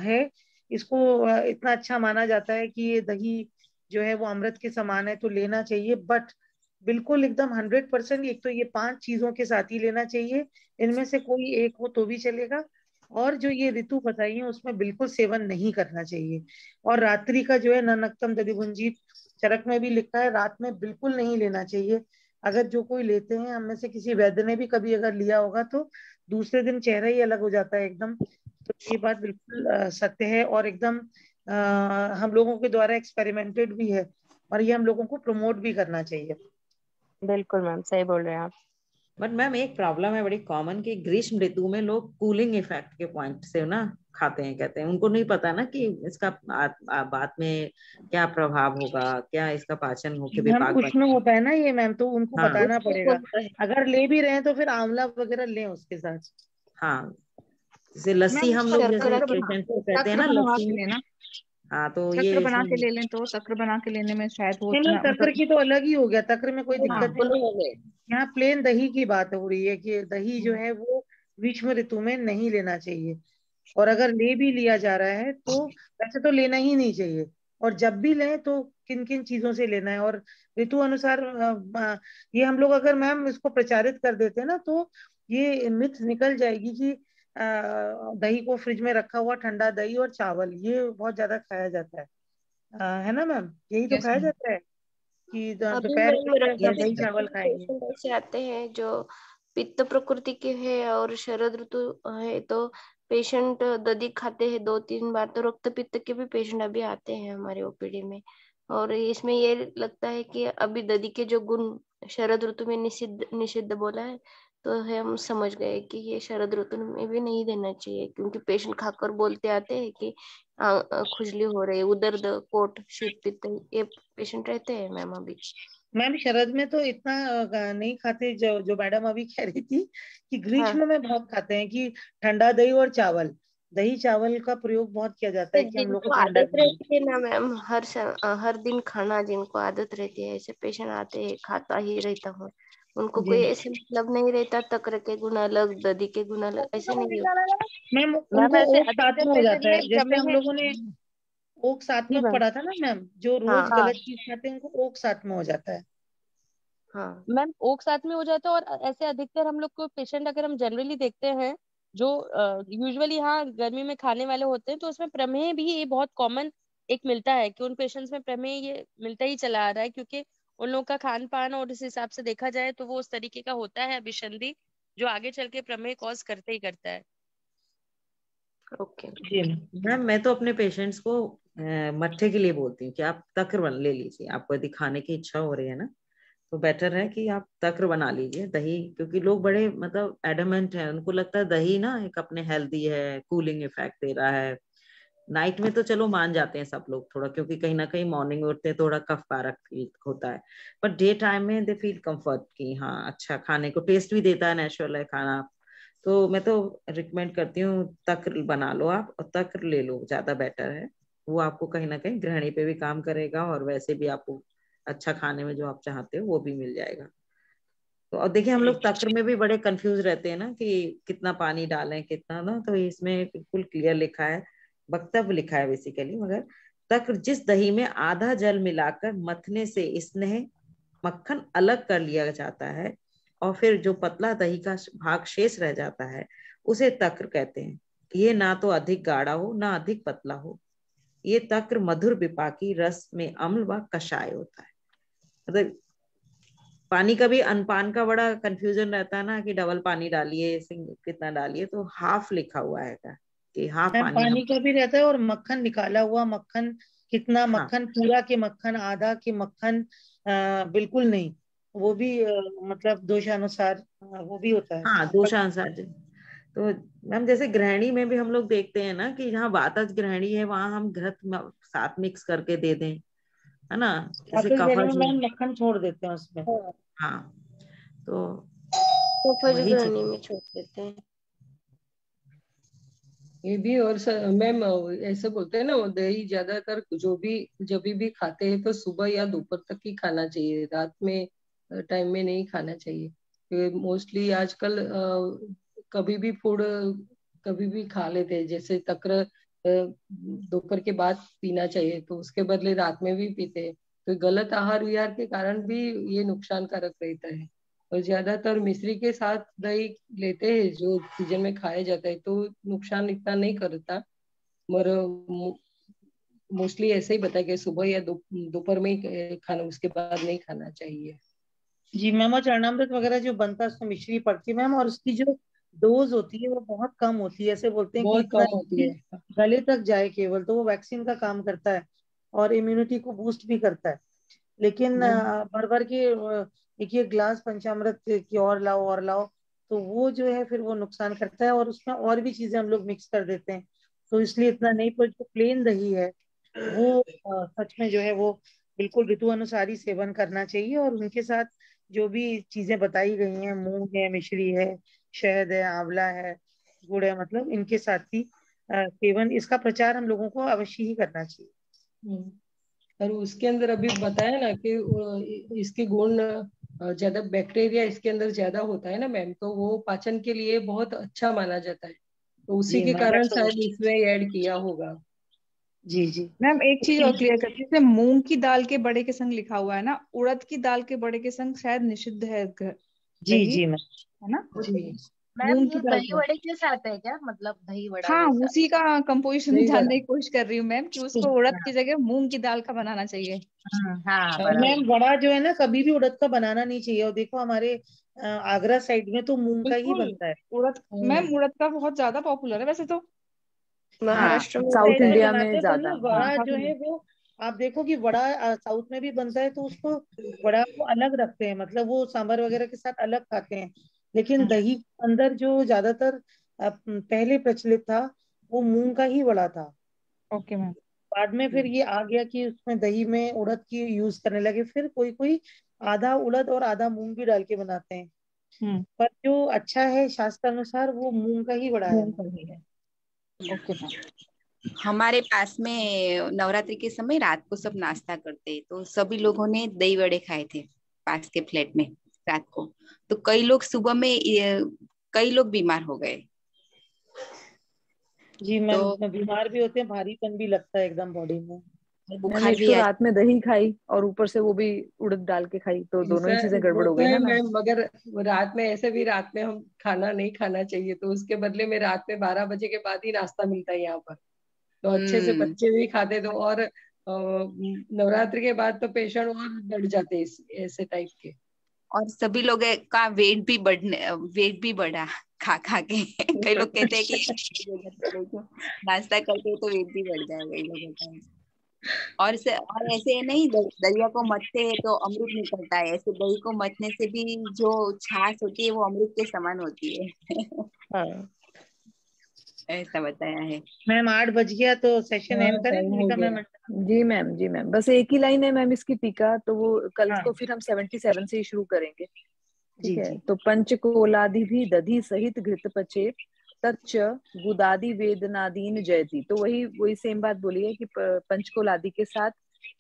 है, इसको इतना अच्छा माना जाता है कि ये दही जो है वो अमृत के समान है, तो लेना चाहिए। बट बिल्कुल एकदम 100%, एक तो ये 5 चीजों के साथ ही लेना चाहिए, इनमें से कोई एक हो तो भी चलेगा। और जो ये ऋतु बताई है उसमें बिल्कुल सेवन नहीं करना चाहिए। और रात्रि का जो है ननक्तम दधिभुंजीत चरक में भी लिखा है, रात में बिल्कुल नहीं लेना चाहिए। अगर जो कोई लेते हैं, हम में से किसी वैद्य ने भी कभी अगर लिया होगा, तो दूसरे दिन चेहरा ही अलग हो जाता है एकदम। तो ये बात बिल्कुल सत्य है, और एकदम हम लोगों के द्वारा एक्सपेरिमेंटेड भी है, और ये हम लोगों को प्रमोट भी करना चाहिए। बिल्कुल मैम, सही बोल रहे हैं आप। बट मैम एक प्रॉब्लम है बड़ी कॉमन कि ग्रीष्म ऋतु में लोग कूलिंग इफेक्ट के पॉइंट से ना खाते हैं, कहते हैं, उनको नहीं पता ना कि इसका बाद में क्या प्रभाव होगा, क्या इसका पाचन होके मैम विपाक उष्ण होता है ना ये मैम, तो उनको हाँ बताना पड़ेगा। अगर ले भी रहे हैं तो फिर आंवला वगैरह लें उसके साथ। हाँ, जैसे लस्सी हम लोग जैसे पेशेंट को कहते हैं ना लस्सी, हाँ तो ये तक्र बना के इसमें ले लें, तो तक्र बना के लेने में शायद वो नहीं मैम, उतना तक्र की तो अलग ही हो गया, तक्र में कोई हाँ दिक्कत नहीं। यहाँ प्लेन दही की बात हो रही है कि दही जो है वो ग्रीष्म ऋतु में नहीं लेना चाहिए। और अगर ले भी लिया जा रहा है तो वैसे तो लेना ही नहीं चाहिए। और जब भी लें तो किन किन चीजों से लेना है, और ऋतु अनुसार ये हम लोग अगर मैम इसको प्रचारित कर देते हैं ना, तो ये मिथ निकल जाएगी कि दही को फ्रिज में रखा हुआ ठंडा दही और चावल ये बहुत ज्यादा खाया जाता है ना मैम, यही तो खाया जाता है कि अभी दोपहर मैम में रक्तपित दही चावल खाएंगे। पेशेंट ऐसे आते हैं जो पित्त प्रकृति के है और शरद ऋतु है, तो पेशेंट दधी खाते हैं 2-3 बार, तो रक्त पित्त के भी पेशेंट अभी आते हैं हमारे ओपीडी में। और इसमें ये लगता है कि अभी दधी के जो गुण शरद ऋतु में निषिद्ध बोला है, तो हम समझ गए कि ये शरद ऋतु में भी नहीं देना चाहिए, क्योंकि पेशेंट खाकर बोलते आते हैं कि खुजली हो रही है, उदर कोट शीत पित्त, ये पेशेंट रहते हैं मैम अभी। मैम शरद में तो इतना नहीं खाते, जो मैडम अभी कह रही थी कि ग्रीष्म में बहुत खाते हैं कि ठंडा दही और चावल, दही चावल का प्रयोग बहुत किया जाता है कि हम लोग को जिनको ठंडा आदत रहती है ना मैम, हर दिन खाना जिनको आदत रहती है, ऐसे पेशेंट आते हैं, खाता ही रहता हूँ, उनको कोई ऐसे मतलब नहीं रहता तक्र के गुण अलग, दधी के गुण अलग, ऐसे नहीं होता। मैम मैम उनको ऐसे ओक साथ में हो जाता है, जैसे हम लोगों ने ओक साथ में पढ़ा था ना मैम, जो रोज हाँ गलत चीज खाते हैं उनको ओक साथ में हो जाता है। हाँ मैम ओक साथ में हो जाता है। और ऐसे अधिकतर हम लोग को पेशेंट अगर हम जनरली देखते हैं जो यूजुअली हाँ गर्मी में खाने वाले होते हैं, तो उसमें प्रमेह भी ये बहुत कॉमन एक मिलता है कि उन पेशेंट्स में प्रमेह ये मिलता ही चला आ रहा है, क्योंकि उन लोगों का खान पान और इस हिसाब से देखा जाए तो वो उस तरीके का होता है अभिसंधि, जो आगे चल के प्रमेह कॉज करते ही करता है। ओके जी मैम, मैं तो अपने पेशेंट्स को मट्ठे के लिए बोलती हूँ कि आप तक्र ले लीजिए, आपको यदि खाने की इच्छा हो रही है ना, तो बेटर है कि आप तक्र बना लीजिए दही, क्योंकि लोग बड़े मतलब एडमेंट हैं, उनको लगता है दही ना एक अपने हेल्दी है, कूलिंग इफेक्ट दे रहा है। नाइट में तो चलो मान जाते हैं सब लोग थोड़ा, क्योंकि कहीं ना कहीं मॉर्निंग में उठते हैं थोड़ा कफ कारक फील होता है, पर डे टाइम में दे फील कंफर्ट कि हाँ अच्छा खाने को टेस्ट भी देता है, नेचुरल है खाना। तो मैं तो रिकमेंड करती हूँ तक्र बना लो आप, और तक्र ले लो, ज्यादा बेटर है। वो आपको कहीं ना कहीं गृहिणी पे भी काम करेगा, और वैसे भी आपको अच्छा खाने में जो आप चाहते हो वो भी मिल जाएगा। तो और देखिए हम लोग तक्र में भी बड़े कंफ्यूज रहते हैं ना कि कितना पानी डालें कितना ना, तो इसमें बिल्कुल क्लियर लिखा है, वक्तव्य लिखा है बेसिकली, मगर तक्र जिस दही में आधा जल मिलाकर मथने से स्नेह मक्खन अलग कर लिया जाता है, और फिर जो पतला दही का भाग शेष रह जाता है उसे तक्र कहते हैं। ये ना तो अधिक गाढ़ा हो ना अधिक पतला हो, ये तक्र मधुर विपाकी रस में अम्ल व कषाय होता है। मतलब पानी का भी अनपान का बड़ा कंफ्यूजन रहता है ना कि डबल पानी डालिए कितना डालिए, तो हाफ लिखा हुआ है कि हाफ मैम पानी पानी हम। का भी रहता है, और मक्खन निकाला हुआ मक्खन कितना, हाँ मक्खन पूरा के मक्खन, आधा के मक्खन, बिल्कुल नहीं, वो भी मतलब दोषानुसार वो भी होता है। हाँ दोषानुसार। तो मैम जैसे गृहिणी में भी हम लोग देखते हैं ना कि जहाँ वातज गृहिणी है वहां हम घृत साथ मिक्स करके दे दें, है ना, जैसे वापस देने में कफज है। मैम मक्खन छोड़ देते हैं उसमें। हाँ तो तो फज वही गृहिणी चीज। में छोड़ देते हैं। ये भी और मैम ऐसे बोलते हैं ना, वो दही ज्यादातर जो भी जब भी खाते हैं तो सुबह या दोपहर तक ही खाना चाहिए, रात में टाइम में नहीं खाना चाहिए। मोस्टली आजकल कभी भी फूड कभी भी खा लेते हैं, जैसे तक्र दोपहर के बाद पीना चाहिए, तो उसके बदले रात में भी पीते हैं, तो गलत आहार विहार के कारण भी ये नुकसानकारक रहता है। और ज्यादातर मिश्री के साथ दही लेते हैं जो सीजन में खाया जाता है, तो नुकसान इतना नहीं करता, मगर मोस्टली ऐसे ही बताया कि सुबह या दोपहर में ही खाना, उसके बाद नहीं खाना चाहिए। जी मैम, और चरणामृत वगैरह जो बनता है उसमें मिश्री पड़ती है मैम, और उसकी जो डोज होती है वो बहुत कम होती है, ऐसे बोलते हैं कि बहुत इतना कम होती कि है। गले तक जाए केवल, तो वो वैक्सीन का काम करता है और इम्यूनिटी को बूस्ट भी करता है। लेकिन भर भर के एक एक ग्लास पंचामृत की और लाओ, तो वो जो है फिर वो नुकसान करता है, और उसमें और भी चीजें हम लोग मिक्स कर देते हैं, तो इसलिए इतना नहीं। पर जो प्लेन दही है वो सच में जो है वो बिल्कुल ऋतु अनुसार ही सेवन करना चाहिए, और उनके साथ जो भी चीजें बताई गई हैं, मूंग है, मिश्री है, शहद है, आंवला है, गुड़ है, मतलब इनके साथ ही सेवन, इसका प्रचार हम लोगों को अवश्य ही करना चाहिए। और उसके अंदर अभी बताया ना कि इसके गुण ज्यादा, बैक्टीरिया इसके अंदर ज्यादा होता है ना मैम, तो वो पाचन के लिए बहुत अच्छा माना जाता है, तो उसी जी के मैम, कारण शायद इसमें ऐड किया होगा। जी जी मैम एक चीज और क्लियर करती हूँ, जैसे मूंग की दाल के बड़े के संग लिखा हुआ है ना, उड़द की दाल के बड़े के संग शायद निषिद्ध है जी दही, जी मैम, है ना। जी मैम मूंग की ये दाल दही का। वड़े के साथ है क्या, मतलब दही वड़ा हाँ, जैसा? उसी का कंपोजिशन दही वड़ा। जानने की कोशिश कर रही हूँ मैम कि उसको उड़द की जगह मूंग की दाल का बनाना चाहिए। हाँ मैम बराबर। वड़ा जो है ना कभी भी उड़द का बनाना नहीं चाहिए। और देखो हमारे आगरा साइड में तो मूंग का ही बिल्कुल बनता है। उड़द, मैम उड़द का बहुत ज्यादा पॉपुलर है वैसे तो। हाँ महाराष्ट्र में तो साउथ ऐसे इंडिया बनाते में हैं तो ना ज्यादा। हाँ वड़ा जो है वो आप देखो कि वड़ा साउथ में भी बनता है तो उसको वड़ा को अलग रखते हैं, मतलब वो सांभर वगैरह के साथ अलग खाते हैं। लेकिन दही के अंदर जो ज्यादातर पहले प्रचलित था वो मूंग का ही वड़ा था। Okay ma'am. बाद में फिर ये आ गया कि उसमें दही में उड़द की यूज करने लगे। फिर कोई कोई आधा उड़द और आधा मूंग भी डाल के बनाते हैं, पर जो अच्छा है शास्त्र अनुसार वो मूंग का ही वड़ा है। मूंग का ही है। Okay ma'am. हमारे पास में नवरात्रि के समय रात को सब नाश्ता करते हैं, तो सभी लोगों ने दही वड़े खाए थे पास के फ्लैट में रात को। तो कई लोग सुबह में कई लोग बीमार हो गए। जी मैम, तो बीमार भी होते हैं, भारीपन भी लगता है एकदम बॉडी में। मैम बुखार एक भी तो आ रात में दही खाई और ऊपर से वो भी उड़द डाल के खाई, तो दोनों ही चीजें वो गड़बड़ हो तो गई है ना मैम। मैम, मगर रात में ऐसे भी रात में हम खाना नहीं खाना चाहिए, तो उसके बदले में रात में 12 बजे के बाद ही नाश्ता मिलता है यहाँ पर, तो अच्छे से बच्चे भी खाते तो। और नवरात्रि के बाद तो पेशेंट और बढ़ जाते ऐसे टाइप के। और सभी लोग का वेट भी बढ़ा खा खा के। कई लोग कहते हैं कि नाश्ता करते हैं तो वेट भी बढ़ जाएगा इन लोगों का। और ऐसे नहीं, दलिया को मथते हैं तो अमृत निकलता है, ऐसे दही को मथने से भी जो छाछ होती है वो अमृत के समान होती है। हाँ ऐसा बताया है। मैम 8 बज गया तो सेशन एंड करें टाइम हो निका गया। मैम? जी मैम, जी मैम, बस एक ही लाइन है मैम इसकी टीका, तो वो कल हाँ को फिर हम 77 से ही शुरू करेंगे। जी ठीक है, जी। तो पंचकोलादि भी दधि सहित घृत पचे तच्च गुदादि वेदनादीन जयति। तो वही वही सेम बात बोली है कि पंचकोलादि के साथ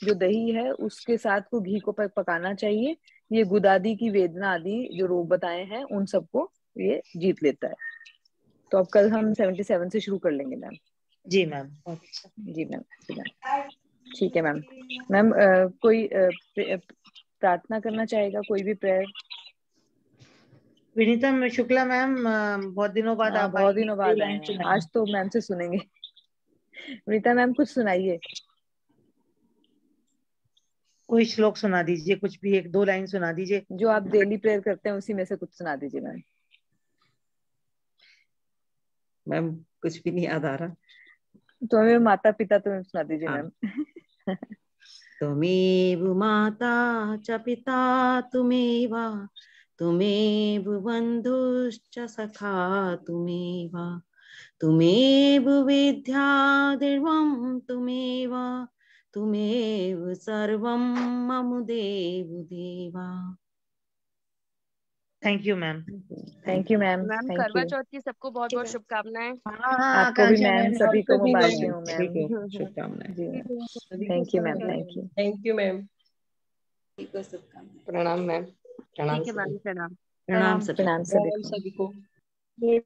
जो दही है उसके साथ को घी को पकाना चाहिए। ये गुदादि की वेदना आदि जो रोग बताए हैं उन सबको ये जीत लेता है। तो अब कल हम 77 से शुरू कर लेंगे मैम। जी मैम। जी मैम, जी मैम, ठीक है मैम। मैम कोई प्रार्थना करना चाहेगा, कोई भी प्रेयर? विनीता शुक्ला मैम, बहुत दिनों बाद हाँ, आप बहुत आएंगी, दिनों कोई बाद आए लाइन हैं, सुनाइए। आज तो मैम से सुनेंगे। रीता मैम कुछ सुनाइए। कोई श्लोक सुना दीजिए, कुछ भी 1-2 लाइन सुना दीजिए। जो आप डेली प्रेयर करते हैं उसी में से कुछ सुना दीजिए मैम। मैम कुछ भी नहीं याद आ रहा। तो हमें माता पिता तुम्हें सुना दीजिए हाँ। मैम। त्वमेव माता च पिता तुमेव, तुमेव बन्धुश्च सखा तुमेव, तुमेव विद्या देवं तुमेव, तुमेव सर्वं मम देव देवा। Thank you ma'am. Thank you ma'am, ma'am thank करवा यू। चौथ की सबको बहुत बहुत शुभकामनाएं। हाँ आपको भी आकांक्षा मैम, मैम, सभी को सभी मुबारकें मैम, हो सभी मैम। को शुभकामनाएं। जी मैम, सभी को thank you ma'am, thank you. Thank you ma'am. सभी को शुभकामनाएं। प्रणाम मैम, प्रणाम ठीक है सभी। मैम, प्रणाम। प्रणाम सभी प्रणाम प्रणाम सभी सभी को। ये